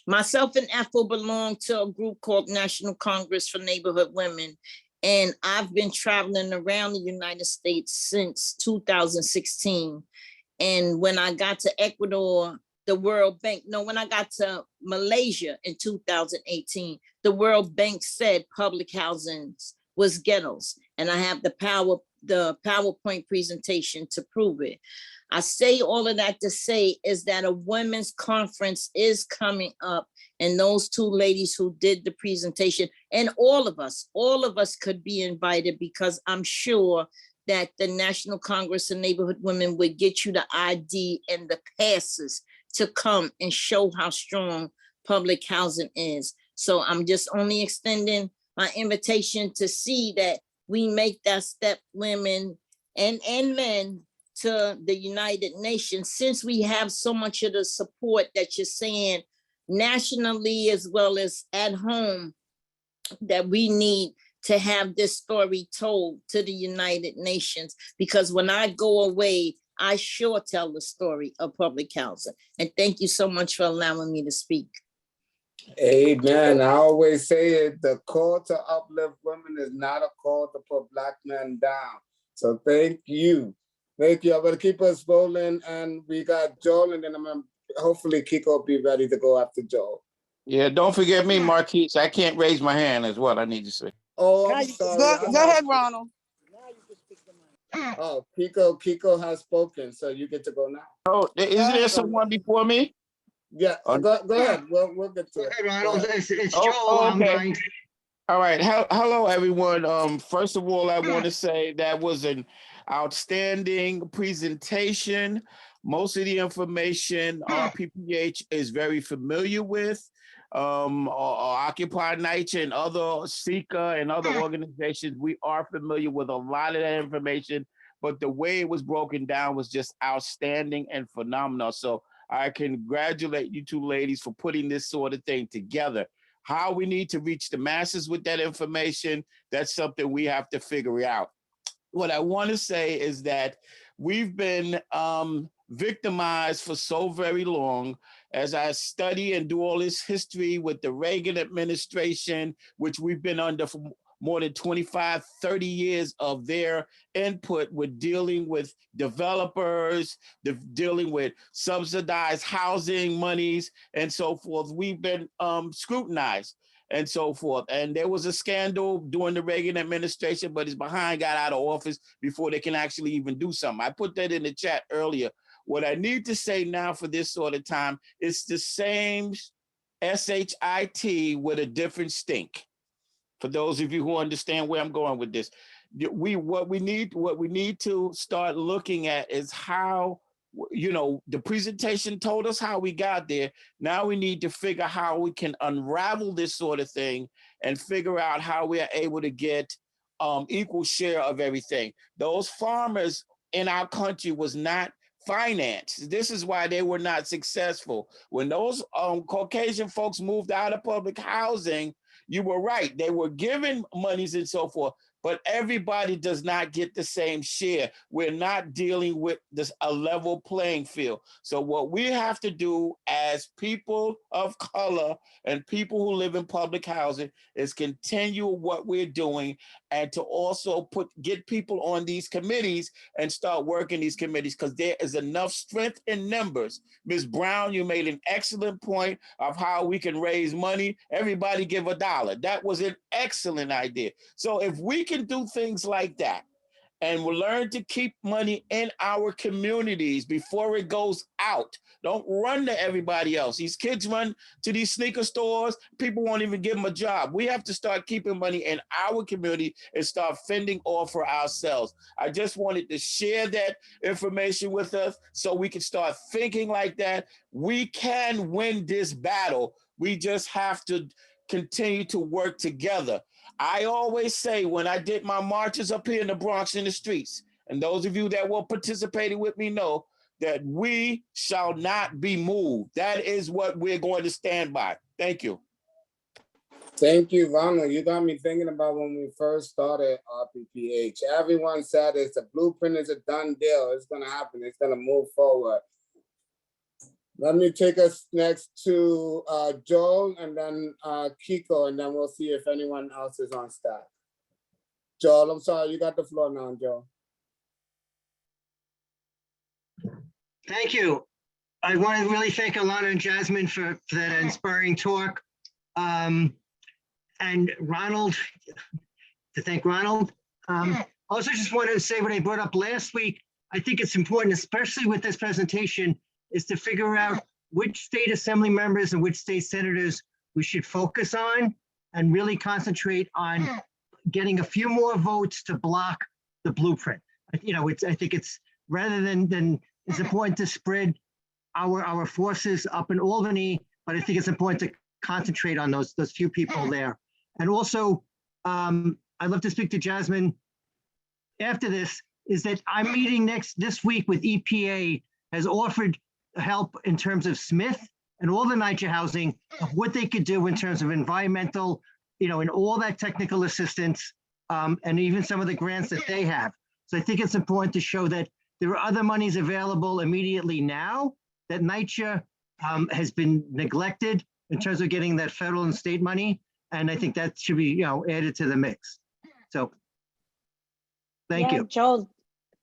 Myself and Ethel belong to a group called National Congress for Neighborhood Women. And I've been traveling around the United States since 2016. And when I got to Ecuador, when I got to Malaysia in 2018, the World Bank said public housing was ghettos. And I have the PowerPoint presentation to prove it. I say all of that to say is that a women's conference is coming up, and those 2 ladies who did the presentation, and all of us could be invited, because I'm sure that the National Congress of Neighborhood Women would get you the ID and the passes to come and show how strong public housing is. So I'm just only extending my invitation to see that we make that step, women and men, to the United Nations, since we have so much of the support that you're saying nationally as well as at home, that we need to have this story told to the United Nations. Because when I go away, I sure tell the story of public housing. And thank you so much for allowing me to speak. Amen. I always say it, the call to uplift women is not a call to put Black men down. So thank you. Thank you. I'm going to keep us rolling. And we got Joel, and then hopefully Kiko will be ready to go after Joel. Yeah, don't forget me, Marquise. I can't raise my hand is what I need to say. Oh, I'm sorry. Go ahead, Ronald. Oh, Kiko has spoken, so you get to go now. Oh, isn't there someone before me? Yeah, go ahead. We'll get to it. Hey, Ronald, it's Joel. I'm okay. going. All right. Hello, everyone. First of all, I want to say that was an outstanding presentation. Most of the information RPPH is very familiar with. Occupy NYCHA and other SECA and other organizations, we are familiar with a lot of that information, but the way it was broken down was just outstanding and phenomenal. So I congratulate you 2 ladies for putting this sort of thing together. How we need to reach the masses with that information, that's something we have to figure out. What I want to say is that we've been victimized for so very long. As I study and do all this history with the Reagan administration, which we've been under for more than 25, 30 years of their input with dealing with developers, dealing with subsidized housing monies and so forth, we've been scrutinized and so forth. And there was a scandal during the Reagan administration, but his behind got out of office before they can actually even do something. I put that in the chat earlier. What I need to say now for this sort of time, it's the same SHIT with a different stink. For those of you who understand where I'm going with this, what we need to start looking at is how, the presentation told us how we got there. Now we need to figure how we can unravel this sort of thing and figure out how we are able to get equal share of everything. Those farmers in our country was not financed. This is why they were not successful. When those Caucasian folks moved out of public housing, you were right. They were given monies and so forth, but everybody does not get the same share. We're not dealing with a level playing field. So what we have to do as people of color and people who live in public housing is continue what we're doing, and to also get people on these committees and start working these committees, because there is enough strength in numbers. Ms. Brown, you made an excellent point of how we can raise money. Everybody give $1. That was an excellent idea. So if we can do things like that, and we'll learn to keep money in our communities before it goes out. Don't run to everybody else. These kids run to these sneaker stores. People won't even give them a job. We have to start keeping money in our community and start fending off for ourselves. I just wanted to share that information with us so we can start thinking like that. We can win this battle. We just have to continue to work together. I always say when I did my marches up here in the Bronx in the streets, and those of you that were participating with me know that we shall not be moved. That is what we're going to stand by. Thank you. Thank you, Ronald. You got me thinking about when we first started RPPH. Everyone said it's a blueprint, is a done deal. It's going to happen. It's going to move forward. Let me take us next to Joel and then Kiko, and then we'll see if anyone else is on staff. Joel, I'm sorry, you got the floor now, Joel. Thank you. I want to really thank Ilona and Jasmin for that inspiring talk. And Ronald, to thank Ronald. Also just wanted to say what I brought up last week. I think it's important, especially with this presentation, is to figure out which state assembly members and which state senators we should focus on and really concentrate on getting a few more votes to block the blueprint. You know, I think it's rather than it's important to spread our forces up in Albany, but I think it's important to concentrate on those few people there. And also, I'd love to speak to Jasmin after this, is that I'm meeting this week with EPA, has offered help in terms of Smith and all the NYCHA housing, of what they could do in terms of environmental, and all that technical assistance, and even some of the grants that they have. So I think it's important to show that there are other monies available immediately now, that NYCHA has been neglected in terms of getting that federal and state money. And I think that should be, added to the mix. So thank you. Joel,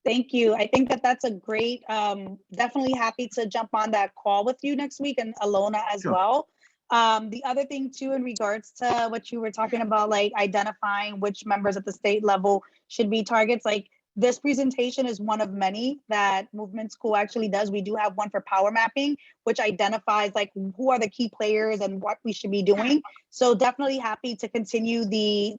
thank you. I think that's a great, definitely happy to jump on that call with you next week, and Ilona as well. The other thing too, in regards to what you were talking about, like identifying which members at the state level should be targets, like this presentation is one of many that Movement School actually does. We do have one for power mapping, which identifies like who are the key players and what we should be doing. So definitely happy to continue the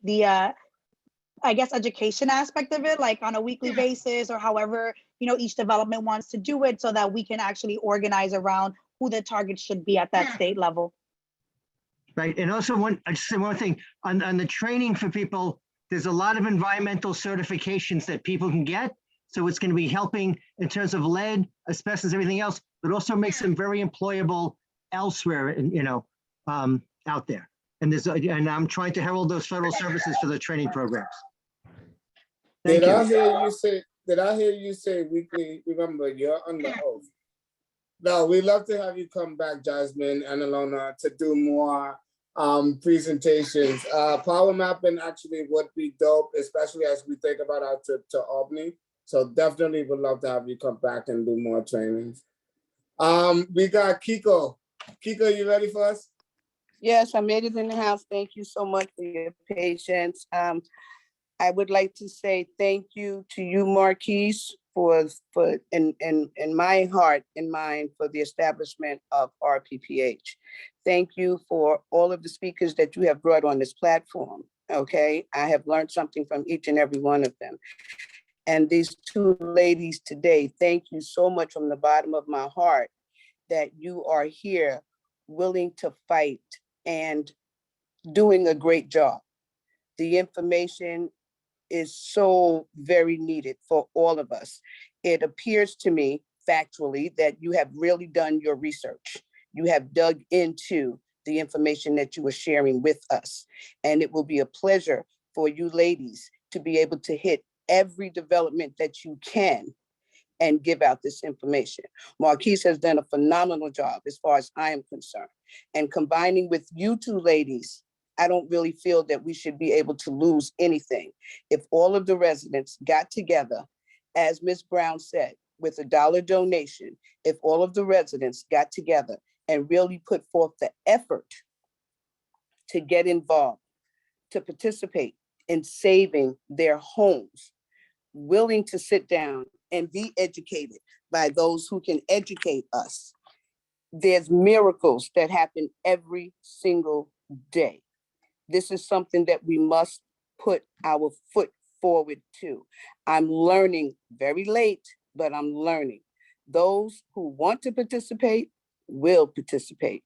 I guess education aspect of it, like on a weekly basis or however, each development wants to do it, so that we can actually organize around who the targets should be at that state level. Right, and also I just say one thing, on the training for people, there's a lot of environmental certifications that people can get. So it's going to be helping in terms of lead, asbestos, everything else, but also makes them very employable elsewhere, and out there. And I'm trying to herald those federal services for the training programs. Did I hear you say weekly? Remember, you're under oath. No, we'd love to have you come back, Jasmin and Ilona, to do more presentations. Power mapping actually would be dope, especially as we think about our trip to Albany. So definitely would love to have you come back and do more trainings. We got Kiko. Kiko, you ready for us? Yes, I made it in the house. Thank you so much for your patience. I would like to say thank you to you, Marquise, for in my heart and mind for the establishment of RPPH. Thank you for all of the speakers that you have brought on this platform. Okay, I have learned something from each and every one of them. And these two ladies today, thank you so much from the bottom of my heart that you are here willing to fight and doing a great job. The information is so very needed for all of us. It appears to me factually that you have really done your research. You have dug into the information that you were sharing with us. And it will be a pleasure for you ladies to to be able to hit every development that you can and give out this information. Marquise has done a phenomenal job as far as I am concerned. And combining with you two ladies, I don't really feel that we should be able to lose anything. If all of the residents got together, as Ms. Brown said, with a $1 donation, if all of the residents got together and really put forth the effort to get involved, to participate in saving their homes, willing to sit down and be educated by those who can educate us. There's miracles that happen every single day. This is something that we must put our foot forward to. I'm learning very late, but I'm learning. Those who want to participate will participate.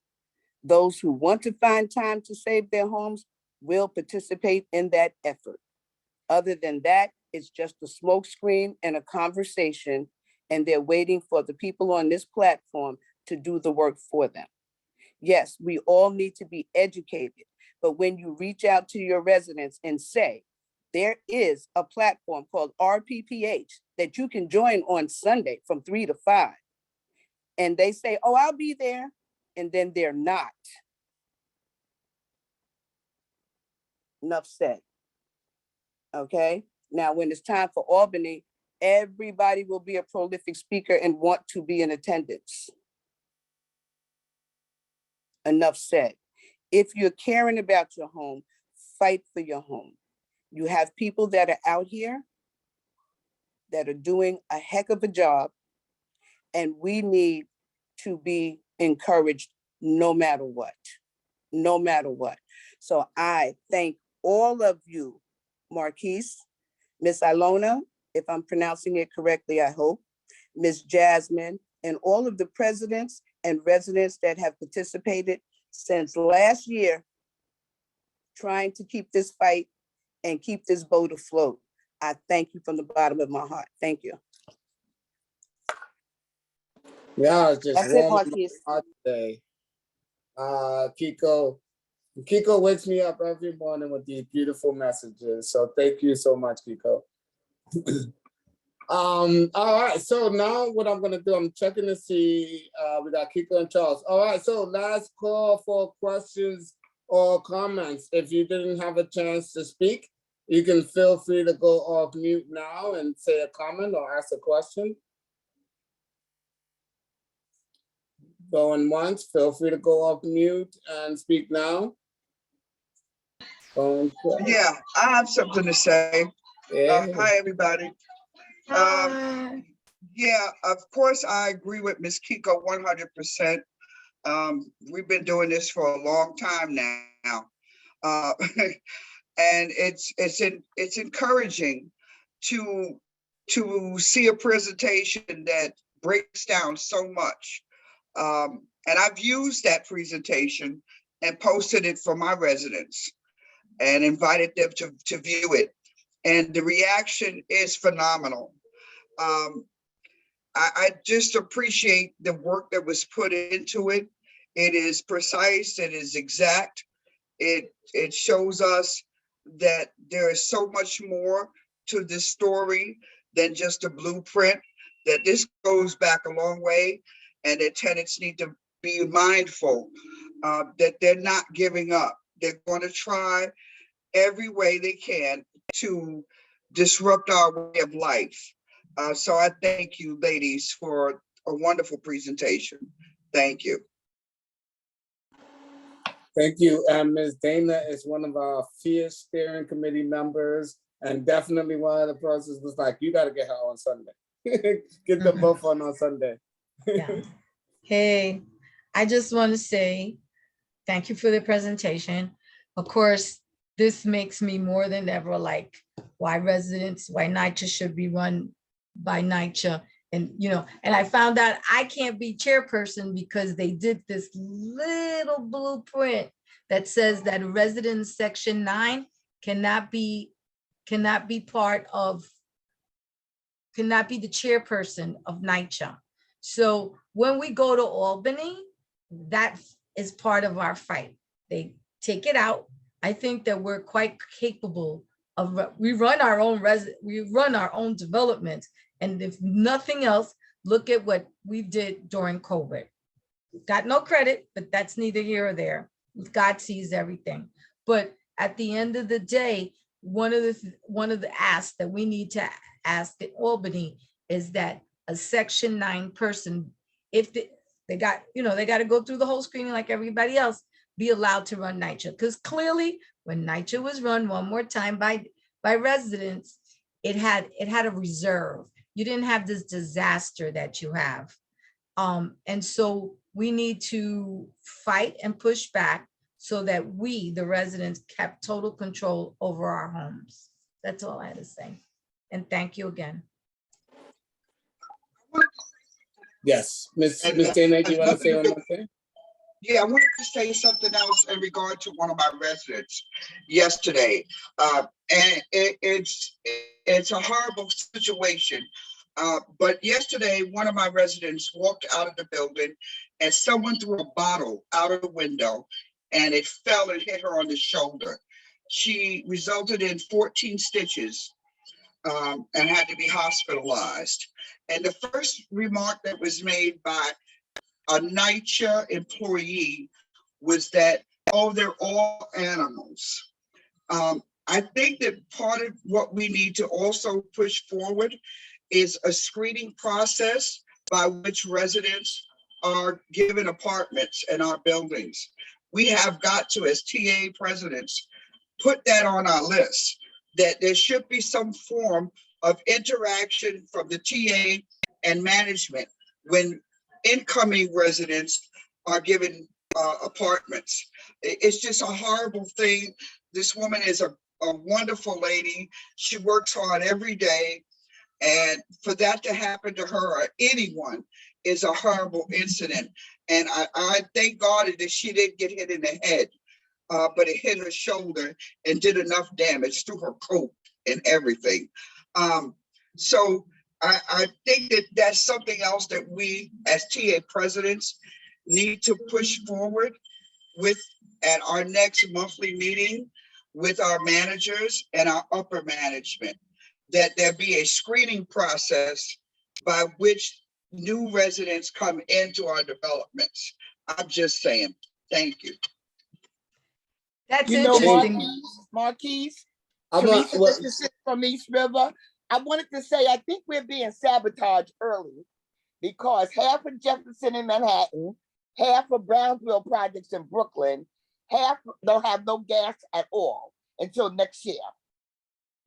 Those who want to find time to save their homes will participate in that effort. Other than that, it's just a smokescreen and a conversation, and they're waiting for the people on this platform to do the work for them. Yes, we all need to be educated, but when you reach out to your residents and say, there is a platform called RPPH that you can join on Sunday from 3 to 5, and they say, oh, I'll be there, and then they're not. Enough said. Okay, now when it's time for Albany, everybody will be a prolific speaker and want to be in attendance. Enough said. If you're caring about your home, fight for your home. You have people that are out here that are doing a heck of a job, and we need to be encouraged no matter what, no matter what. So I thank all of you, Marquise, Miss Ilona, if I'm pronouncing it correctly, I hope, Miss Jasmine, and all of the presidents and residents that have participated since last year, trying to keep this fight and keep this boat afloat. I thank you from the bottom of my heart. Thank you. Yeah, it's just That's it, warm Marquise. today. Kiko wakes me up every morning with these beautiful messages. So thank you so much, Kiko. All right, so now what I'm gonna do, I'm checking to see, we got Kiko and Charles. All right, so last call for questions or comments. If you didn't have a chance to speak, you can feel free to go off mute now and say a comment or ask a question. Going once, feel free to go off mute and speak now. Going twice. Yeah, I have something to say. Yeah. Hi, everybody. Yeah, of course, I agree with Ms. Kiko 100%. We've been doing this for a long time now. And it's encouraging to see a presentation that breaks down so much. And I've used that presentation and posted it for my residents and invited them to view it. And the reaction is phenomenal. I just appreciate the work that was put into it. It is precise, it is exact. It shows us that there is so much more to this story than just a blueprint, that this goes back a long way, and that tenants need to be mindful that they're not giving up. They're going to try every way they can to disrupt our way of life. So I thank you, ladies, for a wonderful presentation. Thank you. Thank you. Ms. Dana is one of our fierce steering committee members, and definitely one of the persons was like, you got to get her on Sunday. Get them both on Sunday. Yeah. Hey, I just want to say thank you for the presentation. Of course, this makes me more than ever like why NYCHA should be run by NYCHA. And, and I found out I can't be chairperson because they did this little blueprint that says that resident section 9 cannot be the chairperson of NYCHA. So when we go to Albany, that is part of our fight. They take it out. I think that we're quite capable we run our own we run our own developments. And if nothing else, look at what we did during COVID. Got no credit, but that's neither here or there. God sees everything. But at the end of the day, one of the asks that we need to ask at Albany is that a Section 9 person, if they got to go through the whole screening like everybody else, be allowed to run NYCHA. Because clearly, when NYCHA was run one more time by residents, it had a reserve. You didn't have this disaster that you have. And so we need to fight and push back so that we, the residents, kept total control over our homes. That's all I had to say. And thank you again. Yes, Ms. Dana, do you want to say one more thing? Yeah, I wanted to say something else in regard to one of my residents yesterday. And it's a horrible situation. But yesterday, one of my residents walked out of the building and someone threw a bottle out of the window and it fell and hit her on the shoulder. She resulted in 14 stitches and had to be hospitalized. And the first remark that was made by a NYCHA employee was that, oh, they're all animals. I think that part of what we need to also push forward is a screening process by which residents are given apartments in our buildings. We have got to, as TA presidents, put that on our list, that there should be some form of interaction from the TA and management when incoming residents are given apartments. It's just a horrible thing. This woman is a wonderful lady. She works hard every day. And for that to happen to her or anyone is a horrible incident. And I thank God that she didn't get hit in the head, but it hit her shoulder and did enough damage to her coat and everything. So I think that that's something else that we as TA presidents need to push forward with at our next monthly meeting with our managers and our upper management, that there be a screening process by which new residents come into our developments. I'm just saying, thank you. That's you know, interesting. Marquise, I'm Teresa, well, this is from East River. I wanted to say, I think we're being sabotaged early because half of Jefferson in Manhattan, half of Brownsville projects in Brooklyn, half don't have no gas at all until next year.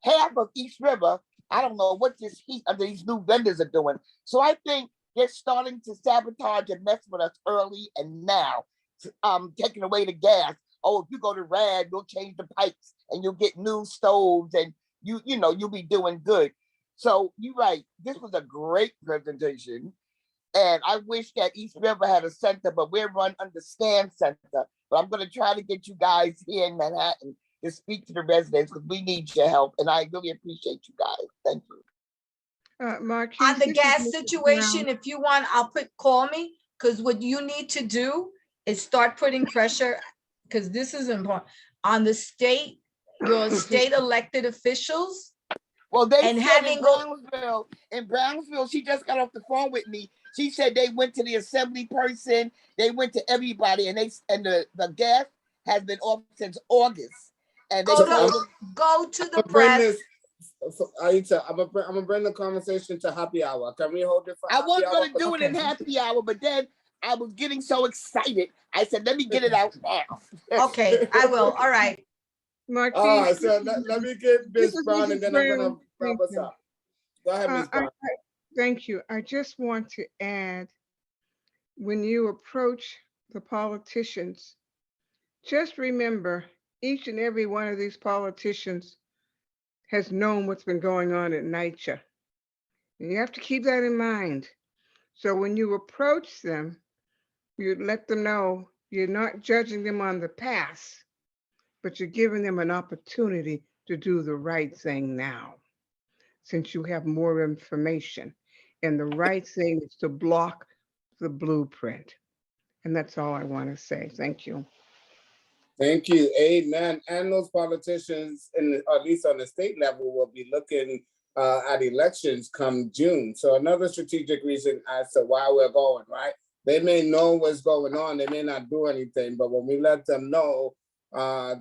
Half of East River, I don't know what this heat under these new vendors are doing. So I think they're starting to sabotage and mess with us early and now, taking away the gas. Oh, if you go to RAD, you'll change the pipes and you'll get new stoves and you'll be doing good. So you're right. This was a great presentation. And I wish that East River had a center, but we're run under Scan Center. But I'm going to try to get you guys here in Manhattan to speak to the residents because we need your help. And I really appreciate you guys. Thank you. Marquise, On the this is gas Mrs. situation, Brown. if you want, call me, because what you need to do is start putting pressure, because this is important, on the state, your state elected officials. Well, they and said having in Brownsville, she just got off the phone with me. She said they went to the assembly person, they went to everybody, and the gas has been off since August. And go to the press. Aita, I'm gonna bring the conversation to happy hour. Can we hold it for I happy was hour? going to do it in happy hour, but then I was getting so excited. I said, let me get it out now. Okay, I will. All right. Marquise, All right, so let me get this Ms. is Brown Mrs. and then I'm Brown. gonna wrap Thank us you. up. Go ahead, Ms. Brown. Thank you. I just want to add, when you approach the politicians, just remember each and every one of these politicians has known what's been going on at NYCHA. And you have to keep that in mind. So when you approach them, you let them know you're not judging them on the past, but you're giving them an opportunity to do the right thing now, since you have more information. And the right thing is to block the blueprint. And that's all I want to say. Thank you. Thank you. Amen. And those politicians, at least on the state level, will be looking at elections come June. So another strategic reason as to why we're going, right? They may know what's going on. They may not do anything, but when we let them know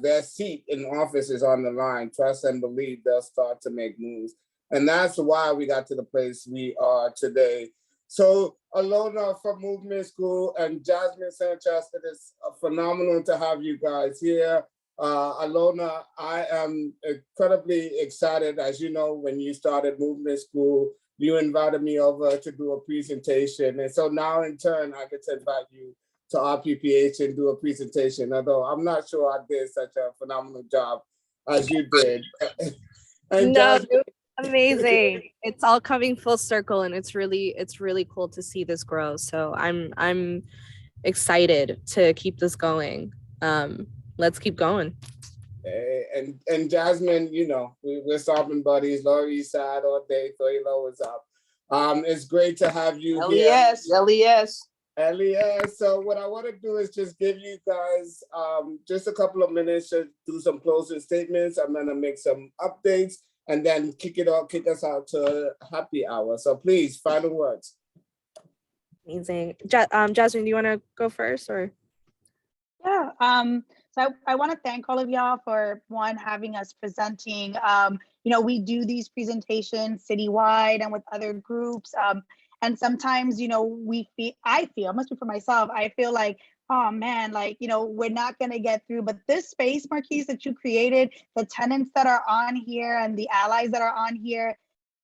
their seat in office is on the line, trust and believe they'll start to make moves. And that's why we got to the place we are today. So Ilona from Movement School and Jasmin Sanchez, it is phenomenal to have you guys here. Ilona, I am incredibly excited. As you know, when you started Movement School, you invited me over to do a presentation. And so now in turn, I get to invite you to RPPH and do a presentation, although I'm not sure I did such a phenomenal job as you did. And No, Jasmin, it was amazing. It's all coming full circle, and it's really cool to see this grow. So I'm excited to keep this going. Let's keep going. and Jasmin, you know, we're solving buddies. Lower East Side all day. Thoilo is up. It's great to have you here. LES, LES. LES. So what I want to do is just give you guys just a couple of minutes to do some closing statements. I'm gonna make some updates and then kick us out to happy hour. So please, final words. Amazing. Jasmine, do you want to go first or? Yeah. So I want to thank all of y'all for having us presenting. You know, we do these presentations citywide and with other groups. And sometimes, you know, I must be for myself, I feel like, oh man, like, you know, we're not going to get through, but this space, Marquise, that you created, the tenants that are on here and the allies that are on here,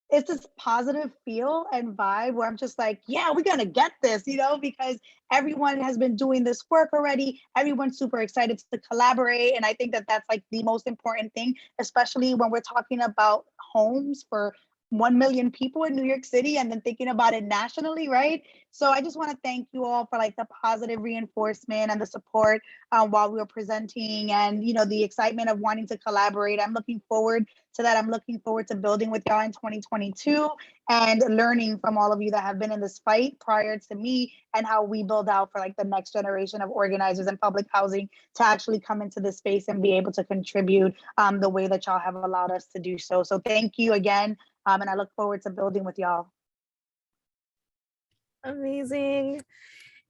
it's this positive feel and vibe where I'm just like, yeah, we're gonna get this, you know, because everyone has been doing this work already. Everyone's super excited to collaborate. And I think that that's like the most important thing, especially when we're talking about homes for 1 million people in New York City and then thinking about it nationally, right? So I just want to thank you all for like the positive reinforcement and the support while we were presenting and, you know, the excitement of wanting to collaborate. I'm looking forward to that. I'm looking forward to building with y'all in 2022 and learning from all of you that have been in this fight prior to me and how we build out for like the next generation of organizers in public housing to actually come into this space and be able to contribute the way that y'all have allowed us to do so. So thank you again. And I look forward to building with y'all. Amazing.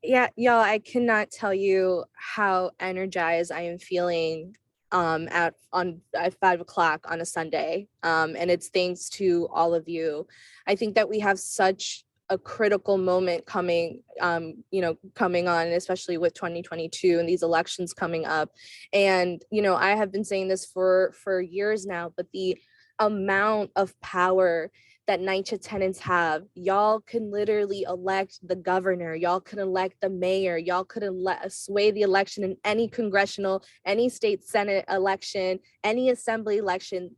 Yeah, y'all, I cannot tell you how energized I am feeling at 5 o'clock on a Sunday. And it's thanks to all of you. I think that we have such a critical moment coming, coming on, especially with 2022 and these elections coming up. And, you know, I have been saying this for years now, but the amount of power that NYCHA tenants have, y'all can literally elect the governor, y'all can elect the mayor, y'all could sway the election in any congressional, any state senate election, any assembly election,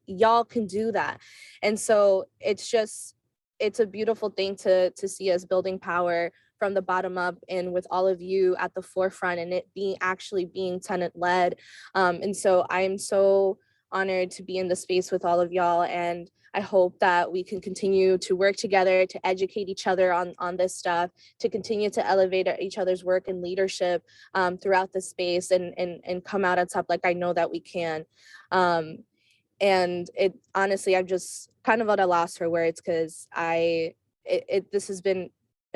y'all can do that. And so it's a beautiful thing to see us building power from the bottom up and with all of you at the forefront and it actually being tenant led. And so I am so honored to be in the space with all of y'all. And I hope that we can continue to work together to educate each other on this stuff, to continue to elevate each other's work and leadership throughout the space and come out on top like I know that we can. And it honestly, I'm just kind of at a loss for words because I've been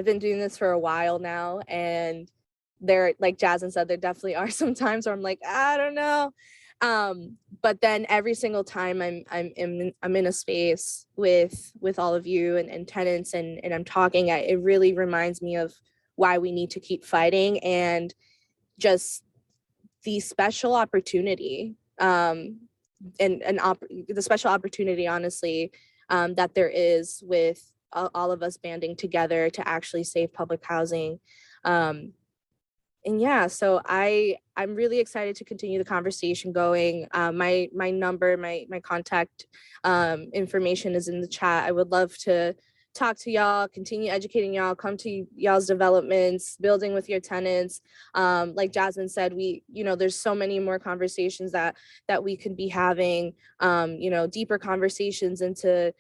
doing this for a while now. And there, like Jasmine said, there definitely are some times where I'm like, I don't know. But then every single time I'm in a space with all of you and tenants and I'm talking, it really reminds me of why we need to keep fighting and just the special opportunity the special opportunity, honestly, that there is with all of us banding together to actually save public housing. And yeah, so I'm really excited to continue the conversation going. My number, my contact information is in the chat. I would love to talk to y'all, continue educating y'all, come to y'all's developments, building with your tenants. Like Jasmine said, there's so many more conversations that we could be having, deeper conversations into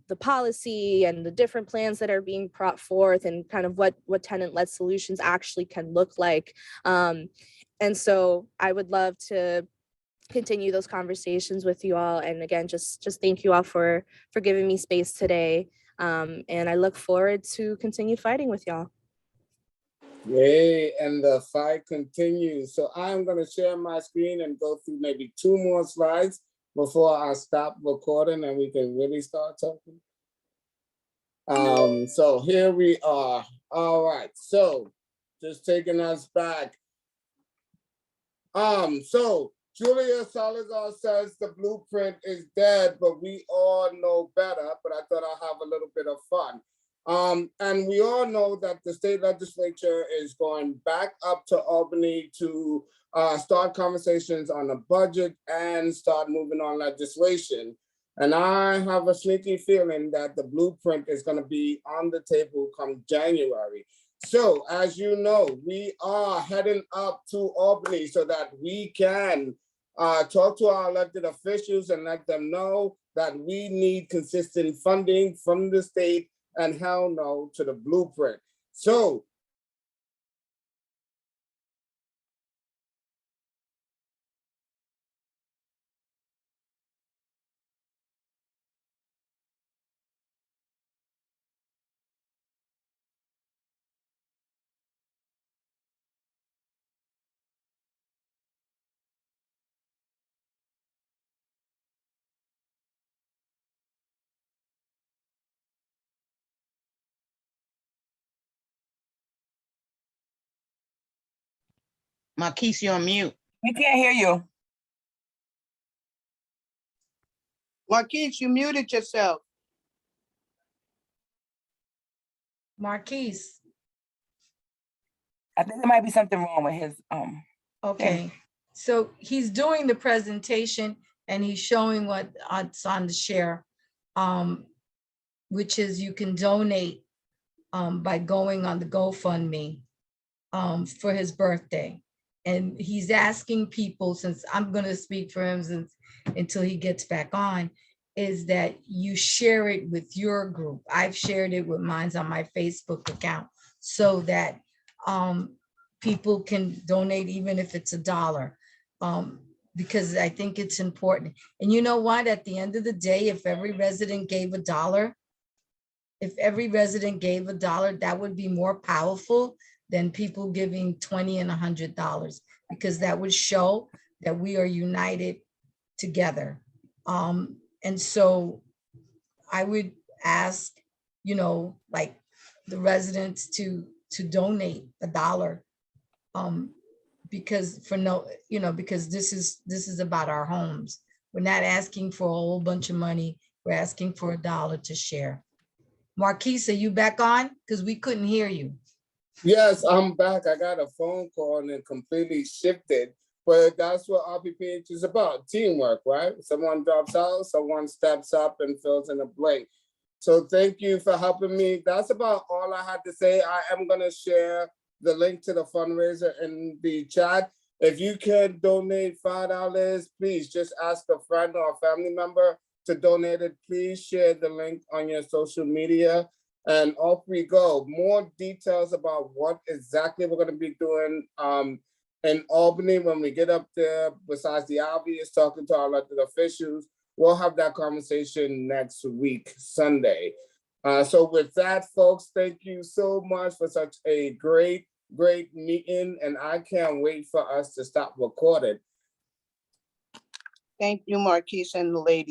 the policy and the different plans that are being brought forth and kind of what tenant-led solutions actually can look like. And so I would love to continue those conversations with you all. And again, just thank you all for giving me space today. And I look forward to continue fighting with y'all. Yay, and the fight continues. So I'm going to share my screen and go through maybe 2 more slides before I stop recording and we can really start talking. So here we are. All right, so just taking us back. So Julia Salazar says the blueprint is dead, but we all know better, but I thought I'll have a little bit of fun. And we all know that the state legislature is going back up to Albany to start conversations on the budget and start moving on legislation. And I have a sneaky feeling that the blueprint is going to be on the table come January. So as you know, we are heading up to Albany so that we can talk to our elected officials and let them know that we need consistent funding from the state and hell no to the blueprint. So Marquise, you're on mute. We can't hear you. Marquise, you muted yourself. Marquise. I think there might be something wrong with his Okay, so he's doing the presentation and he's showing what's on the share, which is you can donate by going on the GoFundMe for his birthday. And he's asking people, since I'm going to speak for him until he gets back on, is that you share it with your group. I've shared it with mine on my Facebook account so that people can donate, even if it's $1, because I think it's important. And you know what? At the end of the day, if every resident gave $1, that would be more powerful than people giving $20 and $100, because that would show that we are united together. And so I would ask, like the residents to donate $1, because because this is about our homes. We're not asking for a whole bunch of money. We're asking for $1 to share. Marquise, are you back on? Because we couldn't hear you. yes, I'm back. I got a phone call and it completely shifted. But that's what RPPH is about, teamwork, right? Someone drops out, someone steps up and fills in a blank. So thank you for helping me. That's about all I had to say. I am going to share the link to the fundraiser in the chat. If you can donate $5, please just ask a friend or a family member to donate it. Please share the link on your social media. And off we go. More details about what exactly we're going to be doing in Albany when we get up there, besides the obvious talking to our elected officials. We'll have that conversation next week, Sunday. So with that, folks, thank you so much for such a great meeting. And I can't wait for us to stop recording. Thank you, Marquise and the lady.